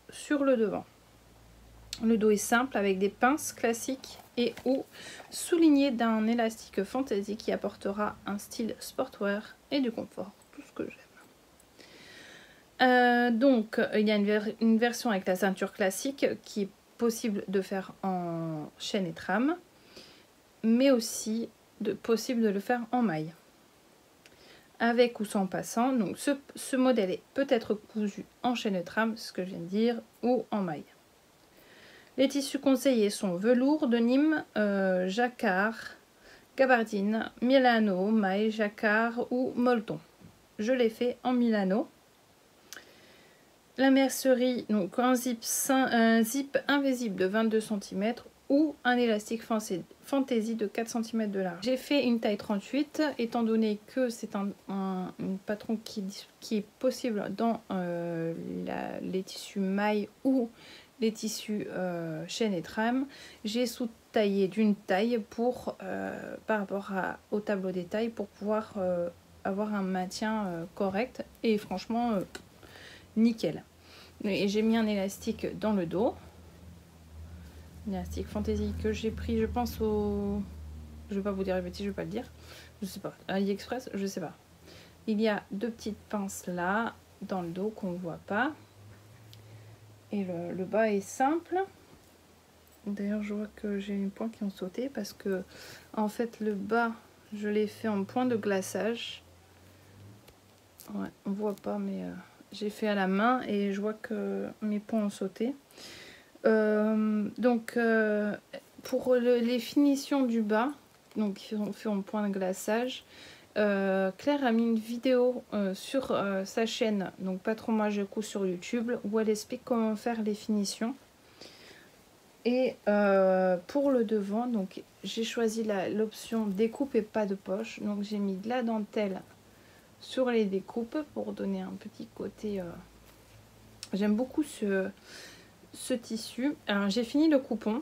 sur le devant. Le dos est simple avec des pinces classiques et ou souligné d'un élastique fantaisie qui apportera un style sportwear et du confort, tout ce que j'aime. Donc il y a une version avec la ceinture classique qui est possible de faire en chaîne et trame, mais aussi possible de le faire en maille. Avec ou sans passant, donc ce modèle est peut-être cousu en chaîne de trame, ce que je viens de dire, ou en maille. Les tissus conseillés sont velours de Nîmes, jacquard, gabardine, Milano, maille, jacquard ou molleton. Je l'ai fait en Milano. La mercerie, donc un zip invisible de 22 cm ou un élastique fantaisie de 4 cm de large. J'ai fait une taille 38 étant donné que c'est un patron qui est possible dans les tissus maille ou les tissus chaîne et trame. J'ai sous-taillé d'une taille pour par rapport au tableau des tailles pour pouvoir avoir un maintien correct et franchement nickel. Et j'ai mis un élastique dans le dos. Un élastique fantaisie que j'ai pris, je pense, au... Je vais pas vous dire les bêtises, je vais pas le dire. Je sais pas. AliExpress, je sais pas. Il y a deux petites pinces là, dans le dos, qu'on ne voit pas. Et le bas est simple. D'ailleurs, je vois que j'ai les points qui ont sauté parce que, en fait, le bas, je l'ai fait en point de glaçage. Ouais, on voit pas, mais j'ai fait à la main et je vois que mes points ont sauté. Pour les finitions du bas, donc qui sont fait en point de glaçage, Claire a mis une vidéo sur sa chaîne, donc Patron Moi Je Couds sur YouTube, où elle explique comment faire les finitions. Et pour le devant, donc j'ai choisi l'option découpe et pas de poche, donc j'ai mis de la dentelle sur les découpes pour donner un petit côté. J'aime beaucoup ce tissu. Alors j'ai fini le coupon.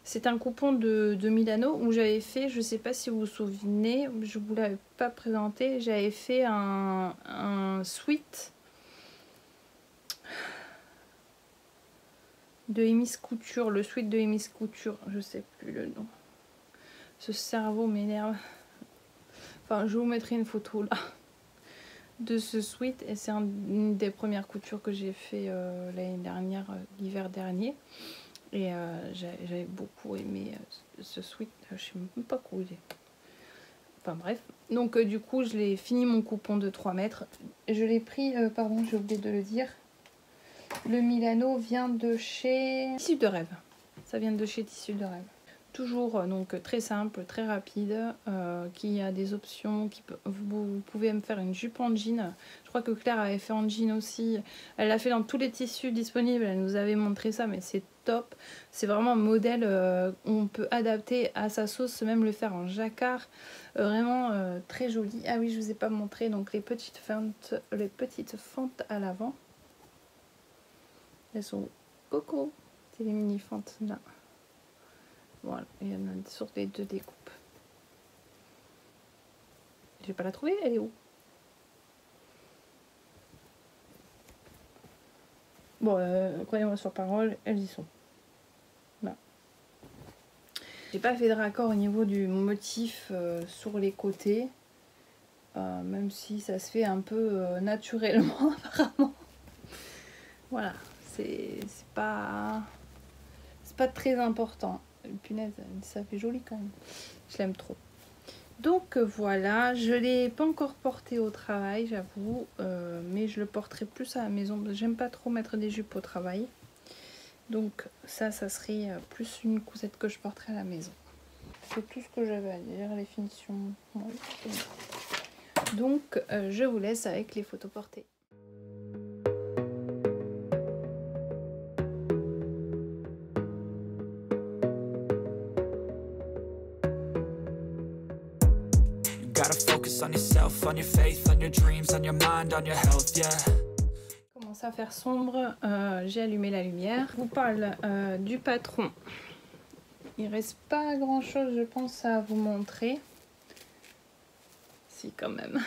C'est un coupon de Milano où j'avais fait, je sais pas si vous vous souvenez, je vous l'avais pas présenté, j'avais fait un sweat de Emis Couture, le sweat de Emis Couture, je sais plus le nom. Ce cerveau m'énerve. Enfin, je vous mettrai une photo là de ce sweat et c'est une des premières coutures que j'ai fait l'année dernière, l'hiver dernier. Et j'avais beaucoup aimé ce sweat, je sais même pas où il est. Enfin bref, donc du coup je l'ai fini mon coupon de 3 mètres. Je l'ai pris, pardon j'ai oublié de le dire. Le Milano vient de chez Tissus de Rêve. Ça vient de chez Tissus de Rêve. Toujours donc très simple, très rapide, qui a des options, vous pouvez me faire une jupe en jean. Je crois que Claire avait fait en jean aussi. Elle l'a fait dans tous les tissus disponibles, elle nous avait montré ça, mais c'est top. C'est vraiment un modèle on peut adapter à sa sauce, même le faire en jacquard. Vraiment très joli. Ah oui, je vous ai pas montré donc les petites fentes à l'avant. Elles sont coco. C'est les mini fentes là. Voilà, et il y en a sur les deux découpes. Je vais pas la trouver, elle est où? Bon, croyez-moi sur parole, elles y sont. Voilà. J'ai pas fait de raccord au niveau du motif sur les côtés. Même si ça se fait un peu naturellement apparemment. Voilà, c'est pas très important. Punaise, ça fait joli quand même. Je l'aime trop. Donc voilà, je l'ai pas encore porté au travail, j'avoue, mais je le porterai plus à la maison. J'aime pas trop mettre des jupes au travail. Donc ça serait plus une cousette que je porterai à la maison. C'est tout ce que j'avais à dire, les finitions. Ouais, donc je vous laisse avec les photos portées. On yourself, on your faith, on your dreams, on your mind, on your health, yeah. Commence à faire sombre, j'ai allumé la lumière. Je vous parle du patron. Il reste pas grand chose, je pense, à vous montrer. Si, quand même.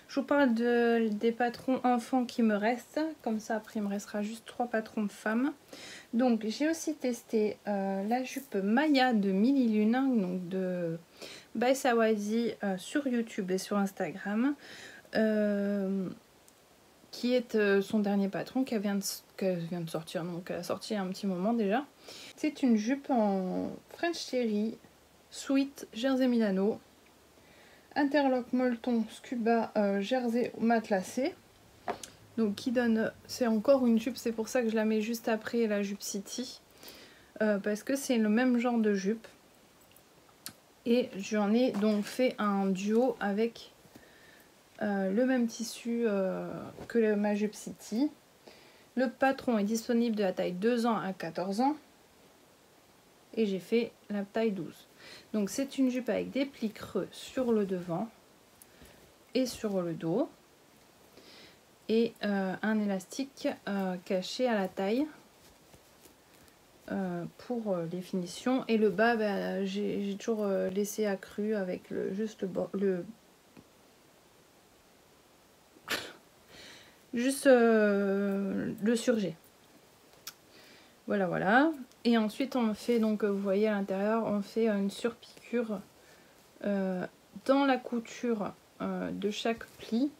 Je vous parle des patrons enfants qui me restent. Comme ça, après, il me restera juste 3 patrons femmes. Donc, j'ai aussi testé la jupe Maya de Millilune, donc de by Sawazi sur YouTube et sur Instagram. Qui est son dernier patron, qui vient de sortir. Donc, elle a sorti un petit moment déjà. C'est une jupe en French Terry. Sweet Jersey Milano, interlock molleton scuba jersey matelassé. Donc qui donne, c'est encore une jupe, c'est pour ça que je la mets juste après la jupe City, parce que c'est le même genre de jupe. Et j'en ai donc fait un duo avec le même tissu que ma jupe City. Le patron est disponible de la taille 2 ans à 14 ans. Et j'ai fait la taille 12. Donc c'est une jupe avec des plis creux sur le devant et sur le dos. Et un élastique caché à la taille pour les finitions. Et le bas, bah, j'ai toujours laissé accru avec juste le surjet. Voilà, voilà. Et ensuite on fait, donc vous voyez à l'intérieur, on fait une surpiqûre dans la couture de chaque pli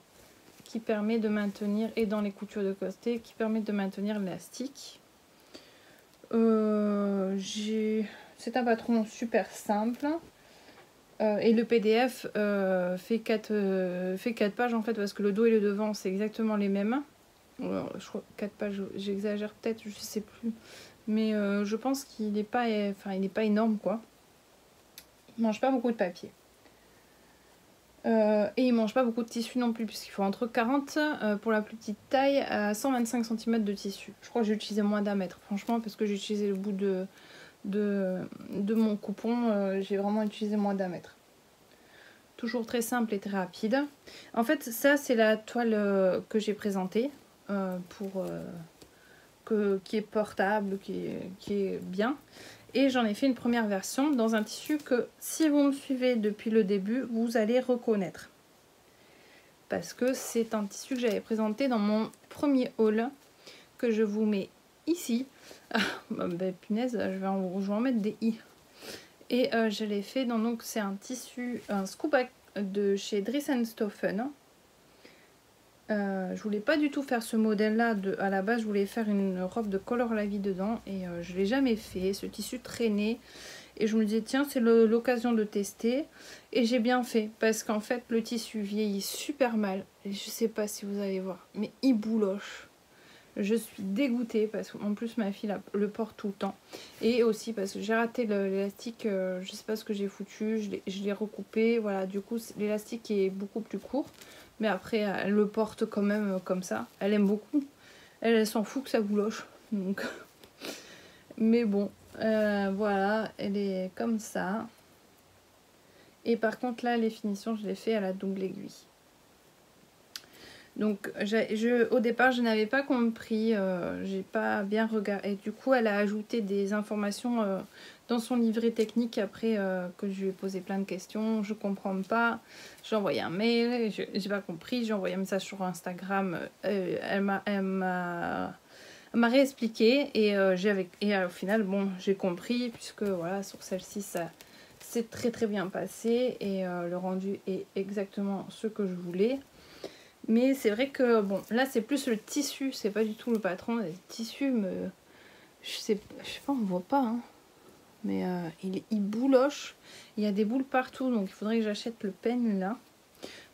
qui permet de maintenir, et dans les coutures de côté qui permet de maintenir l'élastique. C'est un patron super simple. Et le PDF fait 4 pages en fait, parce que le dos et le devant c'est exactement les mêmes. Alors, je crois 4 pages, j'exagère peut-être, je sais plus. Mais je pense qu'il n'est pas, il est pas énorme quoi. Il mange pas beaucoup de papier. Et il mange pas beaucoup de tissu non plus, puisqu'il faut entre 40 pour la plus petite taille à 125 cm de tissu. Je crois que j'ai utilisé moins d'un mètre, franchement, parce que j'ai utilisé le bout de mon coupon, j'ai vraiment utilisé moins d'un mètre. Toujours très simple et très rapide. En fait, ça c'est la toile que j'ai présentée qui est portable, qui est bien. Et j'en ai fait une première version dans un tissu que, si vous me suivez depuis le début, vous allez reconnaître. Parce que c'est un tissu que j'avais présenté dans mon premier haul, que je vous mets ici. Ah, bah, punaise, je vais en mettre des i. Et je l'ai fait, donc c'est un tissu, un scuba de chez Dries & Stoffen. Je voulais pas du tout faire ce modèle là, à la base je voulais faire une robe de Color la vie dedans, et je l'ai jamais fait, ce tissu traînait et je me disais tiens c'est l'occasion de tester, et j'ai bien fait parce qu'en fait le tissu vieillit super mal, et je sais pas si vous allez voir mais il bouloche. Je suis dégoûtée parce qu'en plus ma fille le porte tout le temps, et aussi parce que j'ai raté l'élastique, je sais pas ce que j'ai foutu, je l'ai recoupé, voilà, du coup l'élastique est beaucoup plus court. Mais après, elle le porte quand même comme ça. Elle aime beaucoup. Elle s'en fout que ça bouloche. Donc. Mais bon, voilà, elle est comme ça. Et par contre, là, les finitions, je les fais à la double aiguille. Donc, au départ, je n'avais pas compris. J'ai pas bien regardé. Et du coup, elle a ajouté des informations dans son livret technique après que je lui ai posé plein de questions. Je comprends pas. J'ai envoyé un mail, j'ai pas compris. J'ai envoyé un message sur Instagram. Elle m'a réexpliqué, et au final, bon, j'ai compris, puisque voilà, sur celle-ci, ça s'est très très bien passé, et le rendu est exactement ce que je voulais. Mais c'est vrai que bon, là c'est plus le tissu, c'est pas du tout le patron. Le tissu je sais pas, on voit pas hein. Mais il bouloche, il y a des boules partout, donc il faudrait que j'achète le peigne là.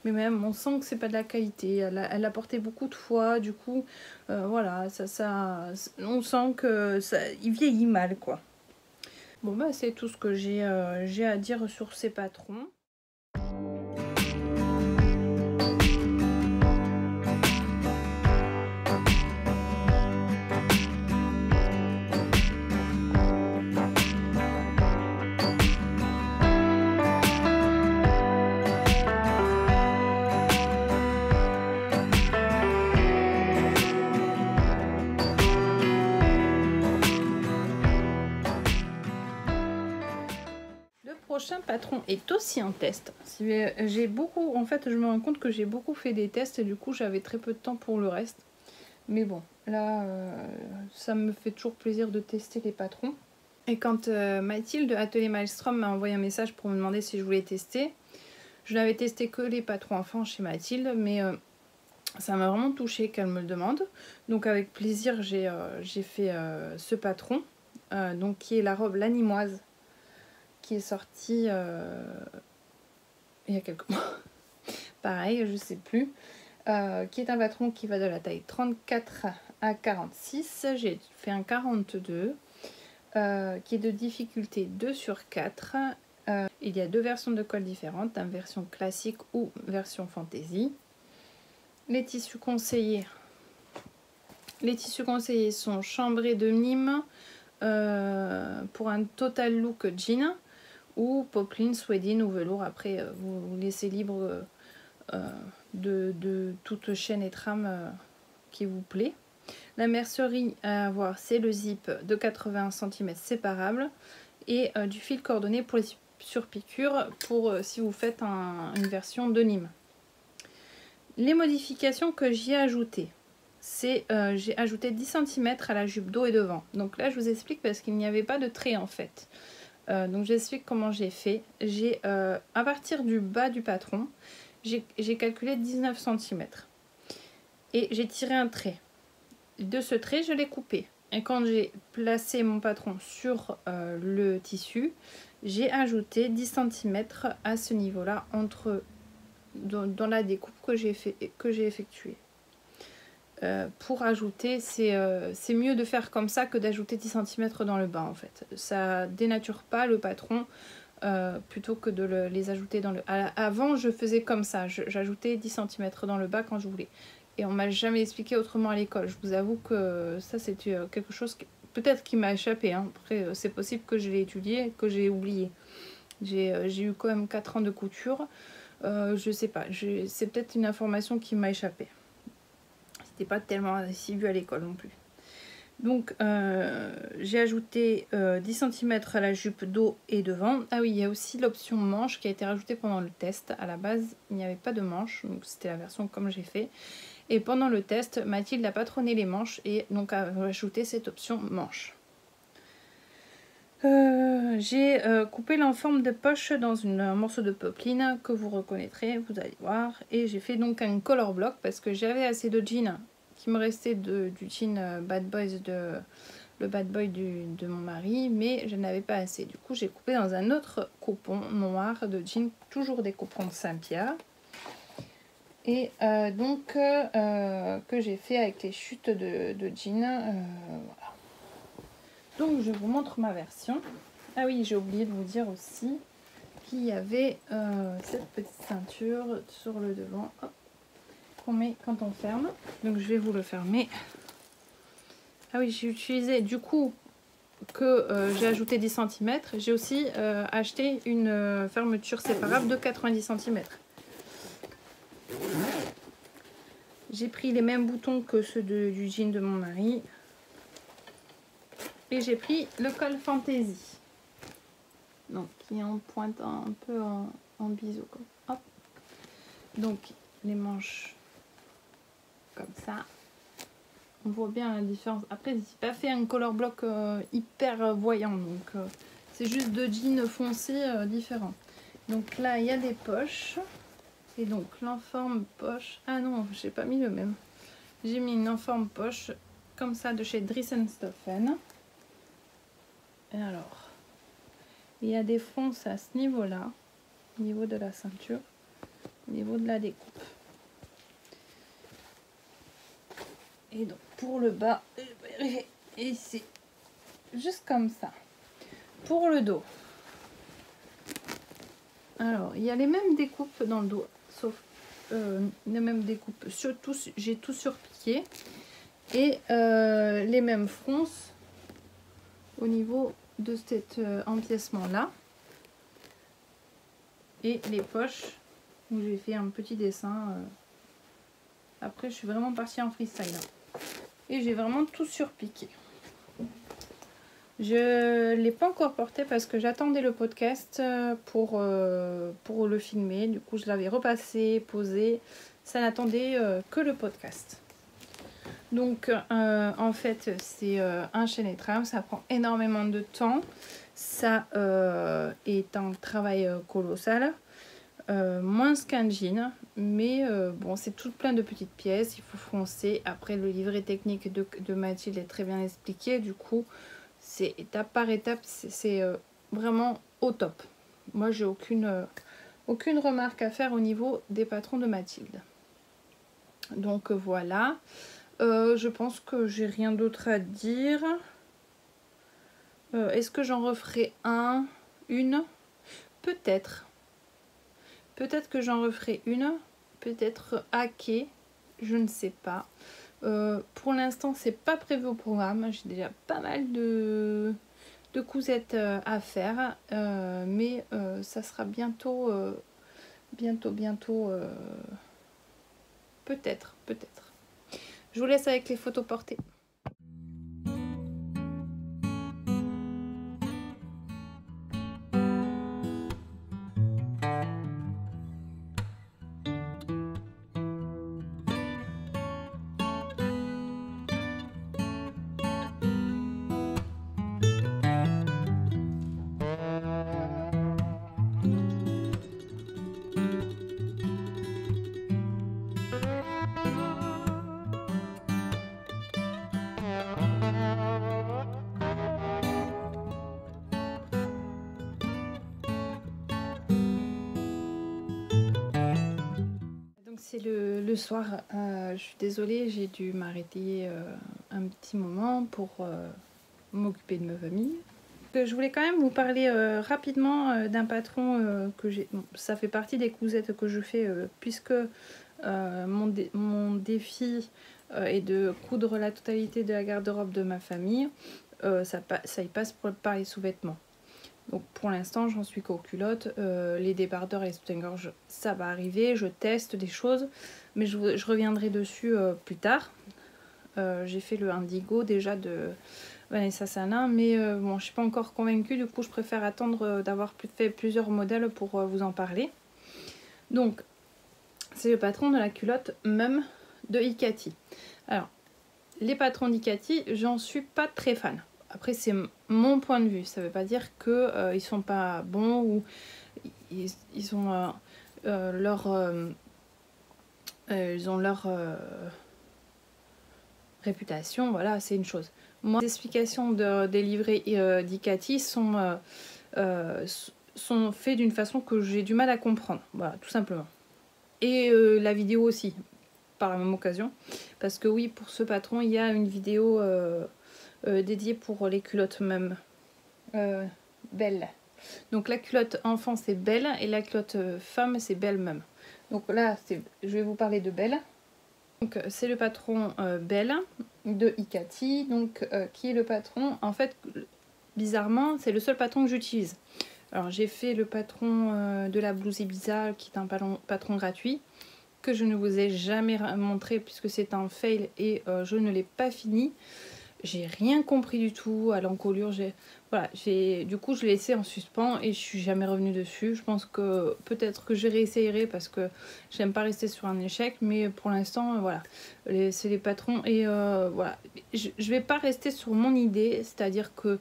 Mais même on sent que c'est pas de la qualité, elle a porté beaucoup de fois, du coup voilà, on sent que il vieillit mal quoi. Bon bah c'est tout ce que j'ai à dire sur ces patrons. Le prochain patron est aussi un test. J'ai beaucoup, en fait, je me rends compte que j'ai beaucoup fait des tests, et du coup, j'avais très peu de temps pour le reste. Mais bon, là, ça me fait toujours plaisir de tester les patrons. Et quand Mathilde de Atelier Maelstrom m'a envoyé un message pour me demander si je voulais tester, je n'avais testé que les patrons enfants chez Mathilde, mais ça m'a vraiment touchée qu'elle me le demande. Donc avec plaisir, j'ai fait ce patron, donc qui est la robe lanimoise, qui est sorti il y a quelques mois. Pareil, je sais plus. Qui est un patron qui va de la taille 34 à 46. J'ai fait un 42. Qui est de difficulté 2 sur 4. Il y a 2 versions de colle différentes, une version classique ou version fantasy. Les tissus conseillés sont chambrés de Nîmes pour un total look jean ou poplin, suédine ou velours. Après, vous laissez libre de toute chaîne et trame qui vous plaît. La mercerie à avoir, c'est le zip de 80 cm séparable et du fil coordonné pour les surpiqûres pour si vous faites une version de Nîmes. Les modifications que j'y ai ajoutées, c'est j'ai ajouté 10 cm à la jupe dos et devant. Donc là, je vous explique parce qu'il n'y avait pas de trait en fait. Donc j'explique comment j'ai fait. J'ai à partir du bas du patron, j'ai calculé 19 cm et j'ai tiré un trait. De ce trait, je l'ai coupé. Et quand j'ai placé mon patron sur le tissu, j'ai ajouté 10 cm à ce niveau-là dans la découpe que j'ai effectuée. Pour ajouter, c'est mieux de faire comme ça que d'ajouter 10 cm dans le bas en fait. Ça dénature pas le patron plutôt que de les ajouter dans le... Avant, je faisais comme ça, j'ajoutais 10 cm dans le bas quand je voulais. Et on m'a jamais expliqué autrement à l'école. Je vous avoue que ça c'était quelque chose peut-être qui m'a échappé. Hein. Après, c'est possible que je l'ai étudié et que j'ai oublié. J'ai eu quand même 4 ans de couture. Je sais pas, c'est peut-être une information qui m'a échappé. C'était pas tellement assidu à l'école non plus. Donc j'ai ajouté 10 cm à la jupe dos et devant. Ah oui, il y a aussi l'option manche qui a été rajoutée pendant le test. À la base, il n'y avait pas de manche, donc c'était la version comme j'ai fait. Et pendant le test, Mathilde a patronné les manches et donc a ajouté cette option manche. J'ai coupé l'enforme de poche dans un morceau de popeline que vous reconnaîtrez, vous allez voir. Et j'ai fait donc un color block parce que j'avais assez de jeans qui me restait du jean Bad Boys le Bad Boy de mon mari, mais je n'avais pas assez. Du coup, j'ai coupé dans un autre coupon noir de jean, toujours des coupons de Saint-Pierre. Et que j'ai fait avec les chutes de jean. Voilà. Donc je vous montre ma version. Ah oui, j'ai oublié de vous dire aussi qu'il y avait cette petite ceinture sur le devant qu'on met quand on ferme. Donc je vais vous le fermer. Ah oui, j'ai utilisé du coup que j'ai ajouté 10 cm. J'ai aussi acheté une fermeture séparable de 90 cm. J'ai pris les mêmes boutons que ceux du jean de mon mari. Et j'ai pris le col Fantasy. Donc, qui est en pointe un peu en biseau. Hop. Donc, les manches comme ça. On voit bien la différence. Après, j'ai pas fait un color block hyper voyant. Donc, c'est juste deux jeans foncés différents. Donc là, il y a des poches. Et donc, l'enforme poche. Ah non, j'ai pas mis le même. J'ai mis une enforme poche comme ça de chez Dries & Stoffen. Et alors, il y a des fonces à ce niveau-là, au niveau de la ceinture, au niveau de la découpe. Et donc, pour le bas, et c'est juste comme ça. Pour le dos, alors, il y a les mêmes découpes dans le dos, sauf les mêmes découpes. J'ai tout surpiqué. Et les mêmes fronces au niveau de cet empiècement là. Et les poches où j'ai fait un petit dessin. Après, je suis vraiment partie en freestyle. Et j'ai vraiment tout surpiqué. Je ne l'ai pas encore porté parce que j'attendais le podcast pour le filmer. Du coup, je l'avais repassé, posé. Ça n'attendait que le podcast. Donc, en fait, c'est un chaîne et trame. Ça prend énormément de temps. Ça est un travail colossal. Moins qu'un jean. Mais bon, c'est tout plein de petites pièces. Il faut foncer. Après, le livret technique de Mathilde est très bien expliqué. Du coup, c'est étape par étape. C'est vraiment au top. Moi j'ai aucune remarque à faire au niveau des patrons de Mathilde. Donc voilà. Je pense que j'ai rien d'autre à dire. Est-ce que j'en referai une? Peut-être. Peut-être que j'en referai une. Peut-être hacké. Je ne sais pas. Pour l'instant, c'est pas prévu au programme. J'ai déjà pas mal de cousettes à faire. Mais ça sera bientôt. Bientôt. Peut-être. Je vous laisse avec les photos portées. C'est le soir, je suis désolée, j'ai dû m'arrêter un petit moment pour m'occuper de ma famille. Je voulais quand même vous parler rapidement d'un patron que j'ai. Bon, ça fait partie des cousettes que je fais puisque mon défi est de coudre la totalité de la garde-robe de ma famille. Ça y passe par les sous-vêtements. Donc pour l'instant j'en suis qu'aux culottes, les débardeurs et les soutiens-gorge ça va arriver, je teste des choses mais je reviendrai dessus plus tard. J'ai fait le indigo déjà de Vanessa Salin mais bon je suis pas encore convaincue, du coup je préfère attendre d'avoir fait plusieurs modèles pour vous en parler. Donc c'est le patron de la culotte Mum de Ikati. Alors les patrons d'Ikati j'en suis pas très fan. Après c'est mon point de vue, ça veut pas dire que ils sont pas bons ou ils ont leur réputation, voilà c'est une chose. Moi les explications des livrets d'Ikati sont faites d'une façon que j'ai du mal à comprendre, voilà tout simplement. Et la vidéo aussi, par la même occasion, parce que oui pour ce patron il y a une vidéo dédié pour les culottes Mum Belle. Donc la culotte enfant c'est Belle et la culotte femme c'est Belle Mum. Donc là je vais vous parler de Belle. Donc c'est le patron Belle de Ikati, donc qui est le patron, en fait bizarrement c'est le seul patron que j'utilise. Alors j'ai fait le patron de la blouse Ibiza qui est un patron gratuit que je ne vous ai jamais montré puisque c'est un fail et je ne l'ai pas fini. J'ai rien compris du tout à l'encolure. Du coup je l'ai laissé en suspens et je suis jamais revenue dessus. Je pense que peut-être que je réessayerai parce que j'aime pas rester sur un échec, mais pour l'instant voilà, c'est les patrons et voilà. Je vais pas rester sur mon idée, c'est-à-dire que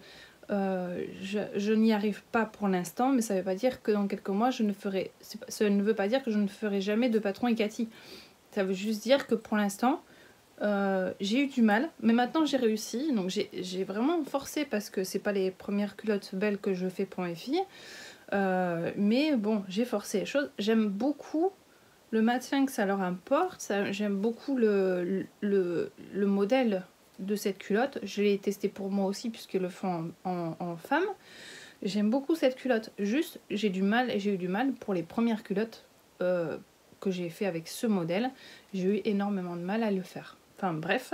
je n'y arrive pas pour l'instant, mais ça veut pas dire que dans quelques mois je ne ferai. Ça ne veut pas dire que je ne ferai jamais de patron Ikati. Ça veut juste dire que pour l'instant j'ai eu du mal, mais maintenant j'ai réussi. Donc j'ai vraiment forcé parce que c'est pas les premières culottes belles que je fais pour mes filles. Mais bon, j'ai forcé les choses. J'aime beaucoup le maintien que ça leur apporte. J'aime beaucoup le modèle de cette culotte. Je l'ai testé pour moi aussi puisqu'ils le font en femme. J'aime beaucoup cette culotte. Juste, j'ai eu du mal pour les premières culottes que j'ai fait avec ce modèle. J'ai eu énormément de mal à le faire. Enfin bref,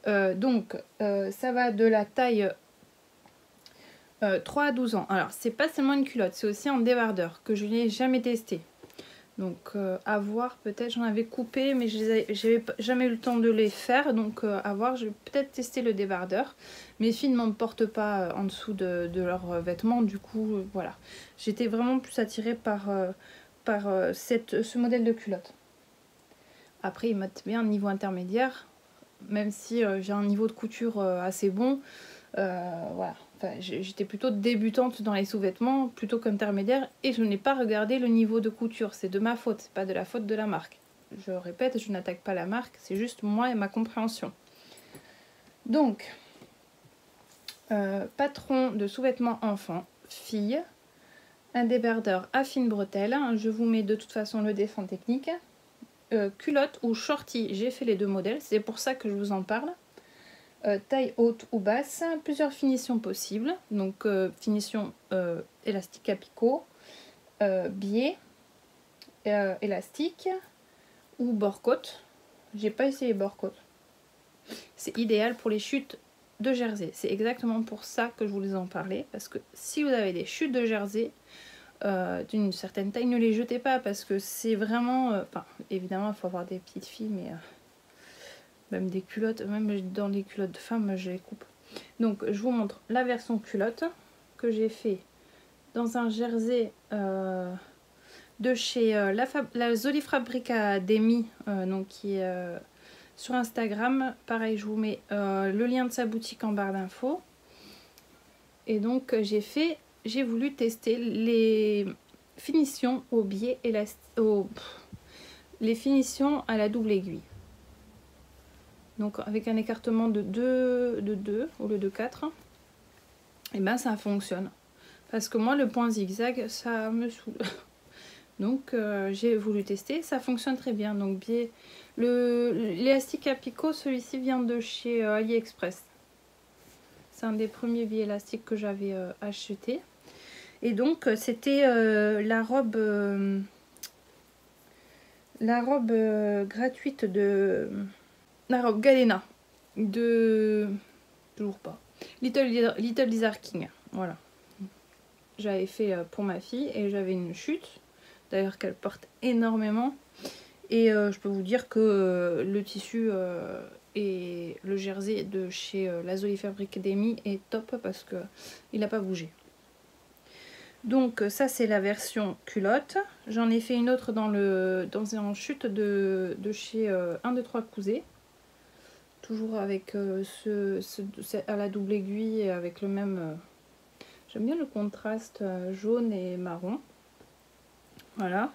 donc ça va de la taille 3 à 12 ans. Alors c'est pas seulement une culotte, c'est aussi un débardeur que je n'ai jamais testé. Donc à voir, peut-être j'en avais coupé mais j'avais jamais eu le temps de les faire. Donc à voir, je vais peut-être tester le débardeur. Mes filles ne m'en portent pas en dessous de leurs vêtements, du coup voilà. J'étais vraiment plus attirée par ce modèle de culotte. Après ils mettent bien un niveau intermédiaire, même si j'ai un niveau de couture assez bon. Voilà. Enfin, j'étais plutôt débutante dans les sous-vêtements plutôt qu'intermédiaire et je n'ai pas regardé le niveau de couture. C'est de ma faute, c'est pas de la faute de la marque. Je répète, je n'attaque pas la marque, c'est juste moi et ma compréhension. Donc, patron de sous-vêtements enfants, fille, un débardeur à fine bretelle, je vous mets de toute façon le dessin technique, culotte ou shorty, j'ai fait les deux modèles, c'est pour ça que je vous en parle. Taille haute ou basse, plusieurs finitions possibles, donc finition élastique à picot, biais, élastique ou bord-côte. J'ai pas essayé bord-côte. C'est idéal pour les chutes de jersey. C'est exactement pour ça que je voulais en parler. Parce que si vous avez des chutes de jersey d'une certaine taille, ne les jetez pas. Parce que c'est vraiment... Enfin, évidemment, il faut avoir des petites filles. Mais même des culottes, même dans les culottes de femmes, je les coupe. Donc, je vous montre la version culotte que j'ai fait dans un jersey... de chez la Zoli Fabrica Demi, donc qui est sur Instagram. Pareil, je vous mets le lien de sa boutique en barre d'infos. Et donc j'ai voulu tester les finitions au biais élastique, les finitions à la double aiguille. Donc avec un écartement de 2 au lieu de 4. Et ben ça fonctionne. Parce que moi le point zigzag ça me saoule. Donc j'ai voulu tester, ça fonctionne très bien. Donc biais, l'élastique à picot, celui-ci vient de chez AliExpress. C'est un des premiers biais élastiques que j'avais acheté. Et donc c'était la robe gratuite de la robe Galena de toujours pas Little Lizard King. Voilà. J'avais fait pour ma fille et j'avais une chute. D'ailleurs qu'elle porte énormément et je peux vous dire que le tissu et le jersey de chez la Zoli Fabrica Demi est top parce que il n'a pas bougé. Donc ça c'est la version culotte. J'en ai fait une autre dans une chute de chez 1, 2, 3 Cousets, toujours avec à la double aiguille et avec le même j'aime bien le contraste jaune et marron. Voilà.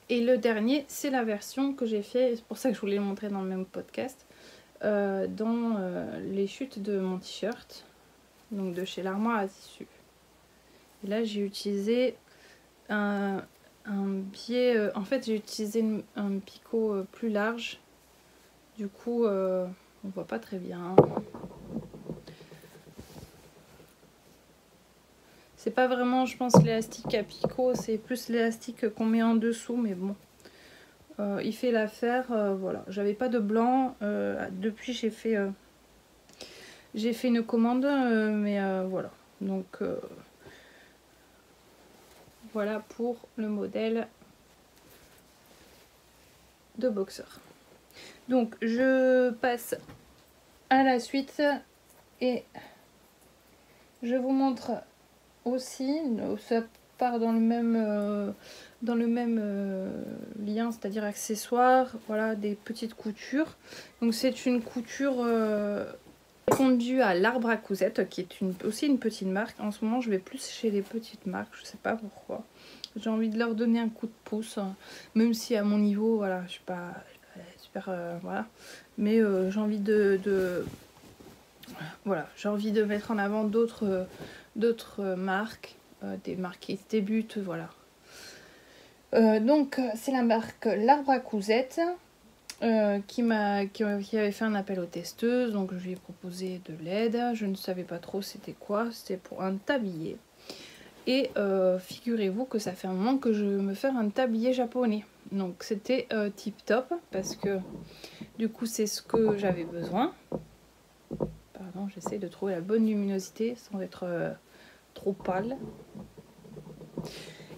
Et le dernier, c'est la version que j'ai fait, c'est pour ça que je voulais le montrer dans le même podcast, dans les chutes de mon t-shirt, donc de chez l'Armoire à tissu. Et là, j'ai utilisé un biais, en fait, j'ai utilisé un picot plus large, du coup, on voit pas très bien. C'est pas vraiment, je pense, l'élastique à picot, c'est plus l'élastique qu'on met en dessous, mais bon. Il fait l'affaire, voilà. J'avais pas de blanc, depuis j'ai fait une commande, mais voilà. Donc, voilà pour le modèle de boxeur. Donc, je passe à la suite et je vous montre aussi, ça part dans le même lien, c'est-à-dire accessoires, voilà, des petites coutures. Donc c'est une couture fondue à l'Arbre à Cousette, qui est aussi une petite marque. En ce moment je vais plus chez les petites marques, je sais pas pourquoi. J'ai envie de leur donner un coup de pouce, même si à mon niveau, voilà, je suis pas super, voilà. Mais j'ai envie voilà, j'ai envie de mettre en avant d'autres marques, des marques qui débutent, voilà. Donc c'est la marque l'Arbre à Cousette qui avait fait un appel aux testeuses, donc je lui ai proposé de l'aide. Je ne savais pas trop c'était quoi, c'était pour un tablier. Et figurez-vous que ça fait un moment que je veux me faire un tablier japonais. Donc c'était tip top parce que du coup c'est ce que j'avais besoin. Pardon, j'essaie de trouver la bonne luminosité sans être trop pâle.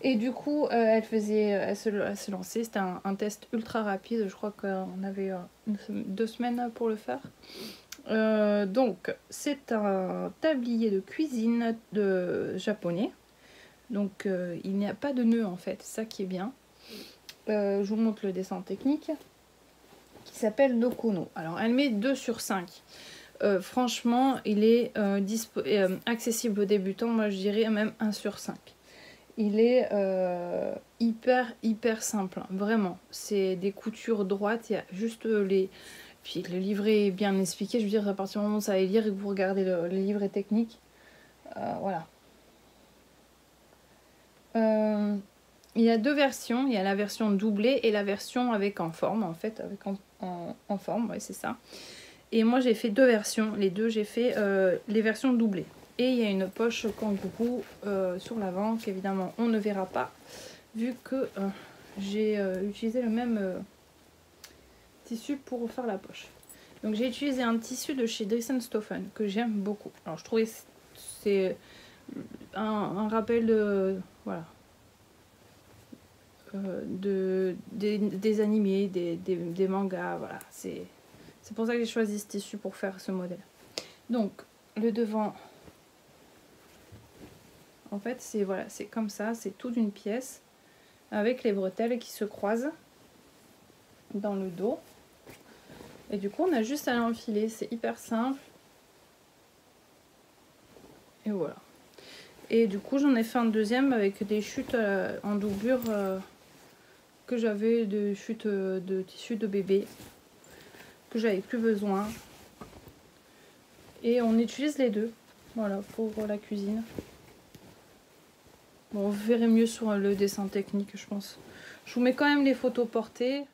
Et du coup, elle se lançait. C'était un test ultra rapide. Je crois qu'on avait 2 semaines pour le faire. Donc, c'est un tablier de cuisine japonais. Donc, il n'y a pas de nœud en fait. C'est ça qui est bien. Je vous montre le dessin technique qui s'appelle Nokono. Alors, elle met 2/5. Franchement, il est accessible aux débutants. Moi, je dirais même 1/5. Il est hyper simple, hein, vraiment. C'est des coutures droites, il y a juste les... Puis le livret est bien expliqué, je veux dire, à partir du moment où vous savez lire et que vous regardez le livret technique, voilà. Il y a deux versions, il y a la version doublée et la version avec en forme, en fait, avec en forme, ouais c'est ça. Et moi j'ai fait deux versions, les deux j'ai fait les versions doublées. Et il y a une poche kangourou sur l'avant qu'évidemment on ne verra pas, vu que j'ai utilisé le même tissu pour faire la poche. Donc j'ai utilisé un tissu de chez Dressenstoffen que j'aime beaucoup. Alors je trouvais c'est un rappel de... Voilà. Des animés, des mangas, voilà. C'est pour ça que j'ai choisi ce tissu pour faire ce modèle. Donc le devant, en fait c'est voilà, c'est comme ça, c'est toute une pièce avec les bretelles qui se croisent dans le dos. Et du coup on a juste à l'enfiler, c'est hyper simple. Et voilà. Et du coup j'en ai fait un deuxième avec des chutes en doublure que j'avais, de chutes de tissu de bébé que j'avais plus besoin. Et on utilise les deux, voilà, pour la cuisine. Bon, vous verrez mieux sur le dessin technique, je pense. Je vous mets quand même les photos portées.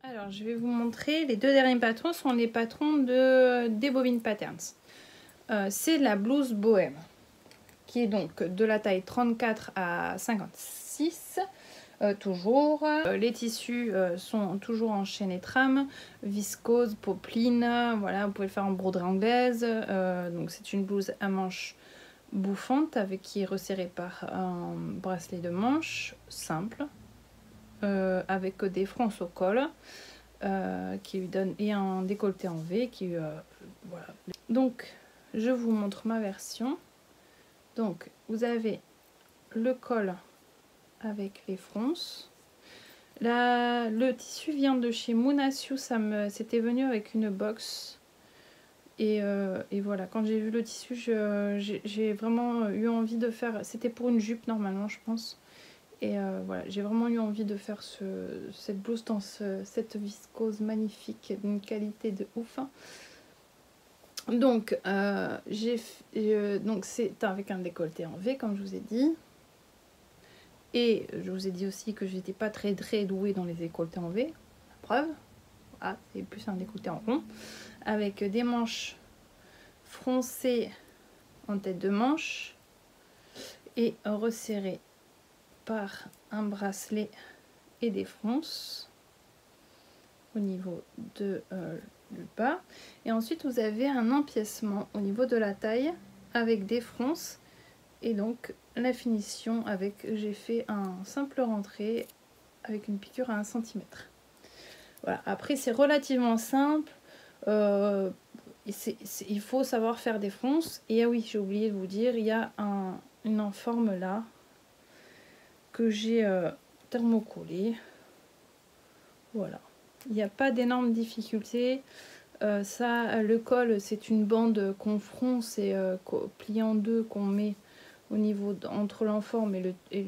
Alors, je vais vous montrer, les deux derniers patrons sont les patrons des Bobbin Patterns. C'est la blouse bohème, qui est donc de la taille 34 à 56, toujours. Les tissus sont toujours en chaîne et trame, viscose, popeline, voilà, vous pouvez le faire en broderie anglaise. Donc c'est une blouse à manches bouffantes qui est resserrée par un bracelet de manches simple, avec des fronces au col, qui lui donne, et un décolleté en V qui voilà. Donc je vous montre ma version. Donc vous avez le col avec les fronces. Le tissu vient de chez Munasyu, c'était venu avec une box. Et voilà, quand j'ai vu le tissu, j'ai vraiment eu envie de faire... C'était pour une jupe normalement, je pense. Et voilà, j'ai vraiment eu envie de faire cette blouse dans cette viscose magnifique, d'une qualité de ouf. Donc, donc c'est avec un décolleté en V, comme je vous ai dit. Et je vous ai dit aussi que j'étais pas très douée dans les décolletés en V. La preuve, ah, c'est plus un décolleté en rond. Avec des manches froncées en tête de manche et resserrées par un bracelet et des fronces au niveau de du bas. Et ensuite vous avez un empiècement au niveau de la taille avec des fronces, et donc la finition avec, j'ai fait un simple rentré avec une piqûre à 1 cm. Voilà, après c'est relativement simple. Il faut savoir faire des fronces. Et ah oui, j'ai oublié de vous dire, il y a une enforme là que j'ai thermocollé. Voilà, il n'y a pas d'énormes difficultés. Le col, c'est une bande qu'on fronce et pliée en deux, qu'on met au niveau entre l'enforme et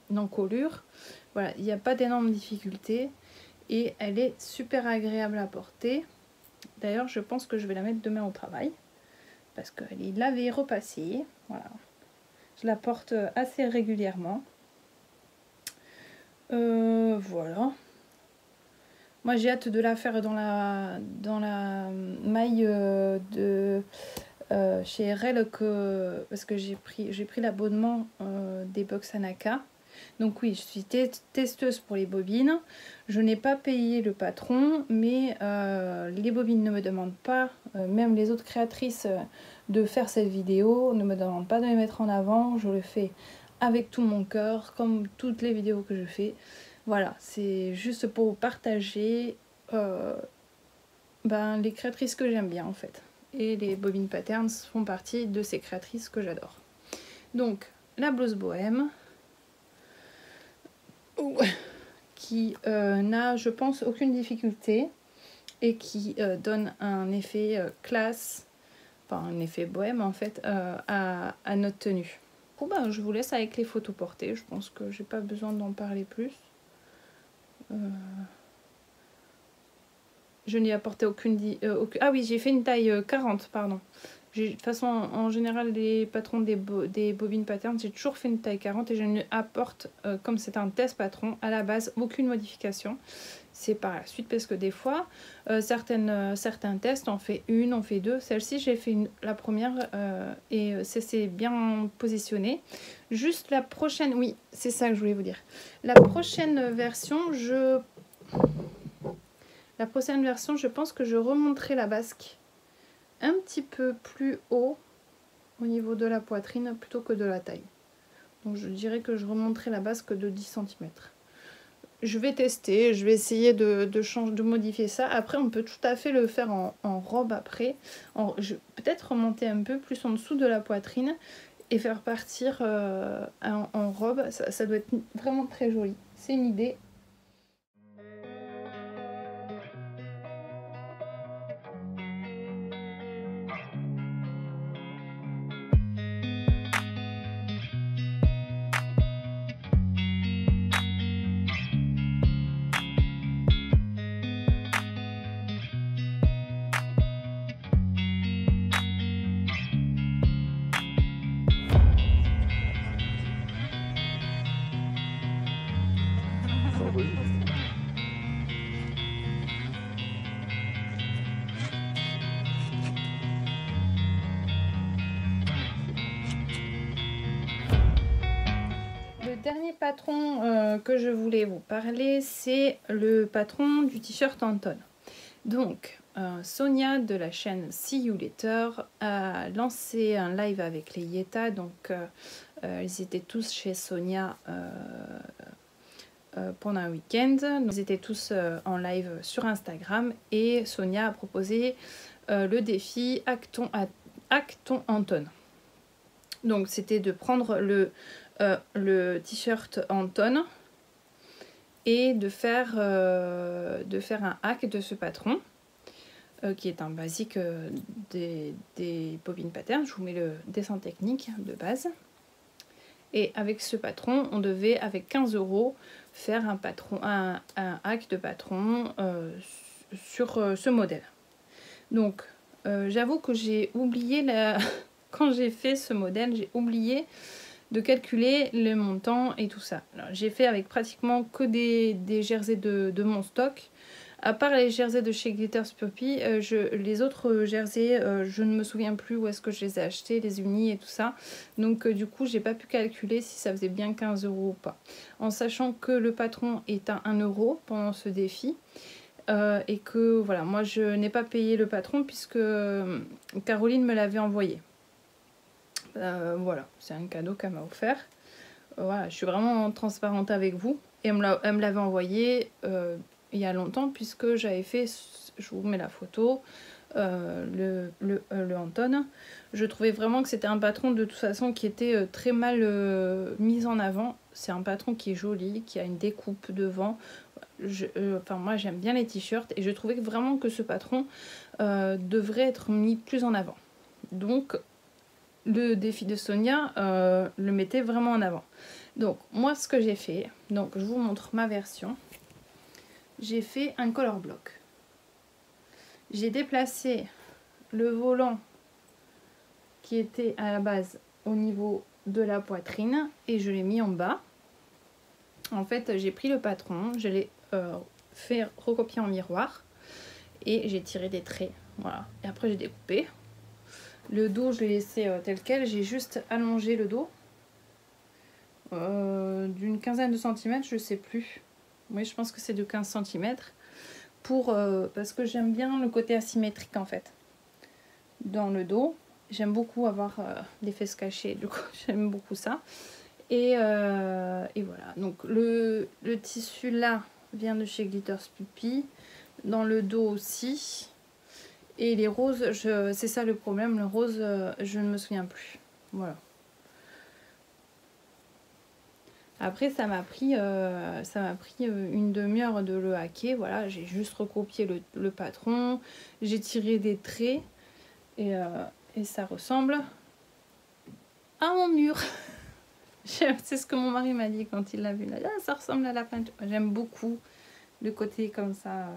l'encolure. Voilà, il n'y a pas d'énormes difficultés et elle est super agréable à porter. D'ailleurs, je pense que je vais la mettre demain au travail parce qu'elle est lavée, repassée. Voilà, je la porte assez régulièrement. Voilà. Moi j'ai hâte de la faire dans la maille de chez RL, parce que j'ai pris l'abonnement des box Anaka. Donc oui, je suis testeuse pour les bobines. Je n'ai pas payé le patron, mais les bobines ne me demandent pas, même les autres créatrices, de faire cette vidéo, ne me demandent pas de les mettre en avant. Je le fais avec tout mon cœur, comme toutes les vidéos que je fais. Voilà, c'est juste pour partager les créatrices que j'aime bien en fait. Et les Bobbin Patterns font partie de ces créatrices que j'adore. Donc, la blouse bohème, qui n'a, je pense, aucune difficulté et qui donne un effet classe, enfin un effet bohème en fait, à notre tenue. coup, bah, je vous laisse avec les photos portées. Je pense que j'ai pas besoin d'en parler plus. Je n'ai apporté aucune... Ah oui, j'ai fait une taille 40, pardon. De toute façon, en général, les patrons des bobines patterns, j'ai toujours fait une taille 40 et je ne apporte, comme c'est un test patron, à la base, aucune modification. C'est par la suite parce que des fois, certains tests, on fait une, on fait deux. Celle-ci, j'ai fait la première et c'est bien positionné. Juste la prochaine, oui, c'est ça que je voulais vous dire. La prochaine version, je pense que je remonterai la basque un petit peu plus haut au niveau de la poitrine plutôt que de la taille. Donc je dirais que je remonterai la basque de 10 cm. Je vais tester, je vais essayer de modifier ça. Après, on peut tout à fait le faire en robe après. Peut-être remonter un peu plus en dessous de la poitrine et faire partir en robe. Ça doit être vraiment très joli. C'est une idée. Le dernier patron que je voulais vous parler, c'est le patron du t-shirt Anton. Donc, Sonia de la chaîne See You Later a lancé un live avec les Yeta. Donc, ils étaient tous chez Sonia pendant un week-end. Ils étaient tous en live sur Instagram et Sonia a proposé le défi Acton Anton. Donc, c'était de prendre le t-shirt Anton et de faire un hack de ce patron qui est un basique des bobines patterns. Je vous mets le dessin technique de base. Et avec ce patron, on devait avec 15 € faire un hack de patron sur ce modèle. Donc j'avoue que j'ai oublié quand j'ai fait ce modèle, j'ai oublié de calculer le montant et tout ça. J'ai fait avec pratiquement que des jerseys de mon stock. À part les jerseys de chez Glitters Puppy, les autres jerseys, je ne me souviens plus où est-ce que je les ai achetés, les unis et tout ça. Donc du coup, j'ai pas pu calculer si ça faisait bien 15 € ou pas. En sachant que le patron est à 1 € pendant ce défi. Et que voilà, moi je n'ai pas payé le patron puisque Caroline me l'avait envoyé. Voilà, c'est un cadeau qu'elle m'a offert. Voilà, je suis vraiment transparente avec vous. Et elle me l'avait envoyé il y a longtemps puisque j'avais fait, je vous mets la photo, le Anton. Je trouvais vraiment que c'était un patron de toute façon qui était très mal mis en avant. C'est un patron qui est joli, qui a une découpe devant. Enfin moi j'aime bien les t-shirts et je trouvais vraiment que ce patron devrait être mis plus en avant. Donc le défi de Sonia le mettait vraiment en avant. Donc moi ce que j'ai fait, donc je vous montre ma version. J'ai fait un color block. J'ai déplacé le volant qui était à la base au niveau de la poitrine et je l'ai mis en bas. En fait j'ai pris le patron, je l'ai fait recopier en miroir et j'ai tiré des traits. Voilà. Et après j'ai découpé. Le dos, je l'ai laissé tel quel. J'ai juste allongé le dos d'une quinzaine de centimètres, je sais plus. Oui, je pense que c'est de 15 cm. Parce que j'aime bien le côté asymétrique en fait. Dans le dos, j'aime beaucoup avoir les fesses cachées. Du coup, j'aime beaucoup ça. Et voilà. Donc le tissu là vient de chez Glitters Puppy. Dans le dos aussi. Et les roses, c'est ça le problème, le rose, je ne me souviens plus. Voilà. Après, ça m'a pris une demi-heure de le hacker. Voilà, j'ai juste recopié le patron, j'ai tiré des traits et ça ressemble à mon mur. C'est ce que mon mari m'a dit quand il l'a vu. Là, ah, ça ressemble à la peinture. J'aime beaucoup le côté comme ça.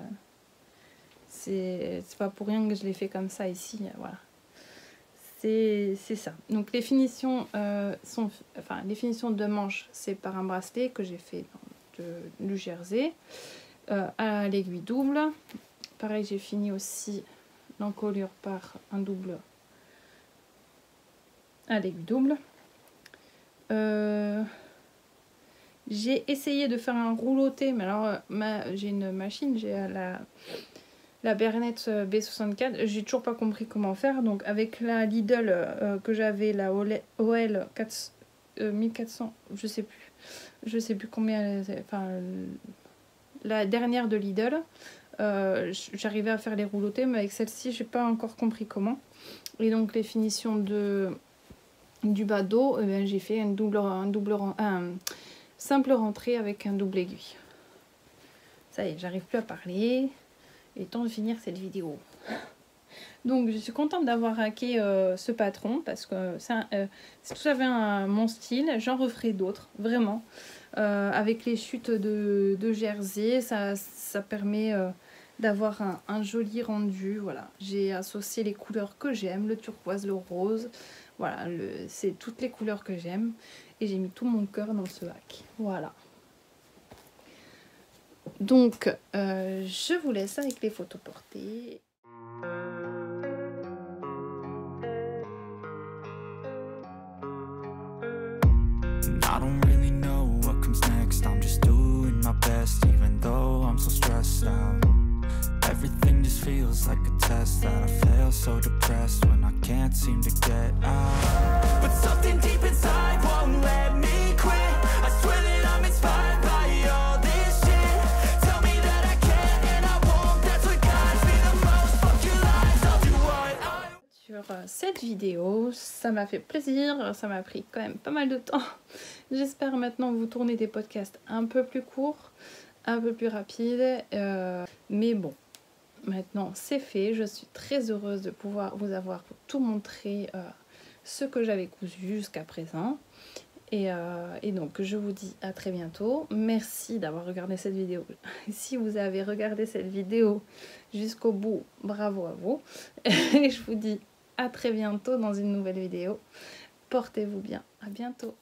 C'est pas pour rien que je l'ai fait comme ça ici. Voilà. C'est ça. Donc les finitions les finitions de manches, c'est par un bracelet que j'ai fait du jersey à l'aiguille double. Pareil, j'ai fini aussi l'encolure par un double à l'aiguille double. J'ai essayé de faire un rouloté, mais alors j'ai une machine, j'ai la Bernette B64, j'ai toujours pas compris comment faire. Donc avec la Lidl que j'avais, la OL 1400, je sais plus combien, enfin la dernière de Lidl, j'arrivais à faire les roulotés, mais avec celle-ci j'ai pas encore compris comment. Et donc les finitions du bas dos, j'ai fait un simple rentrée avec un double aiguille. Ça y est, j'arrive plus à parler. Il est temps de finir cette vidéo. Donc je suis contente d'avoir hacké ce patron parce que c'est tout à fait mon style. J'en referai d'autres, vraiment. Avec les chutes de jersey, ça permet d'avoir un joli rendu. Voilà. J'ai associé les couleurs que j'aime, le turquoise, le rose. Voilà, c'est toutes les couleurs que j'aime. Et j'ai mis tout mon cœur dans ce hack. Voilà. Donc, je vous laisse avec les photos portées. I don't really know what comes next. I'm just doing my best, even though I'm so stressed out. Everything just feels like a test that I fail, so depressed when I can't seem to get out. But something deep inside won't let me quit. I swear that I'm inspired by all this shit. Tell me that I can and I won't. That's what guides me the most. Fuck your lies, I'll do what I... Sur cette vidéo, ça m'a fait plaisir, ça m'a pris quand même pas mal de temps. J'espère maintenant vous tourner des podcasts un peu plus courts, un peu plus rapides, mais bon. Maintenant c'est fait, je suis très heureuse de pouvoir vous avoir tout montré ce que j'avais cousu jusqu'à présent. Et donc je vous dis à très bientôt. Merci d'avoir regardé cette vidéo. Si vous avez regardé cette vidéo jusqu'au bout, bravo à vous. Et je vous dis à très bientôt dans une nouvelle vidéo. Portez-vous bien, à bientôt.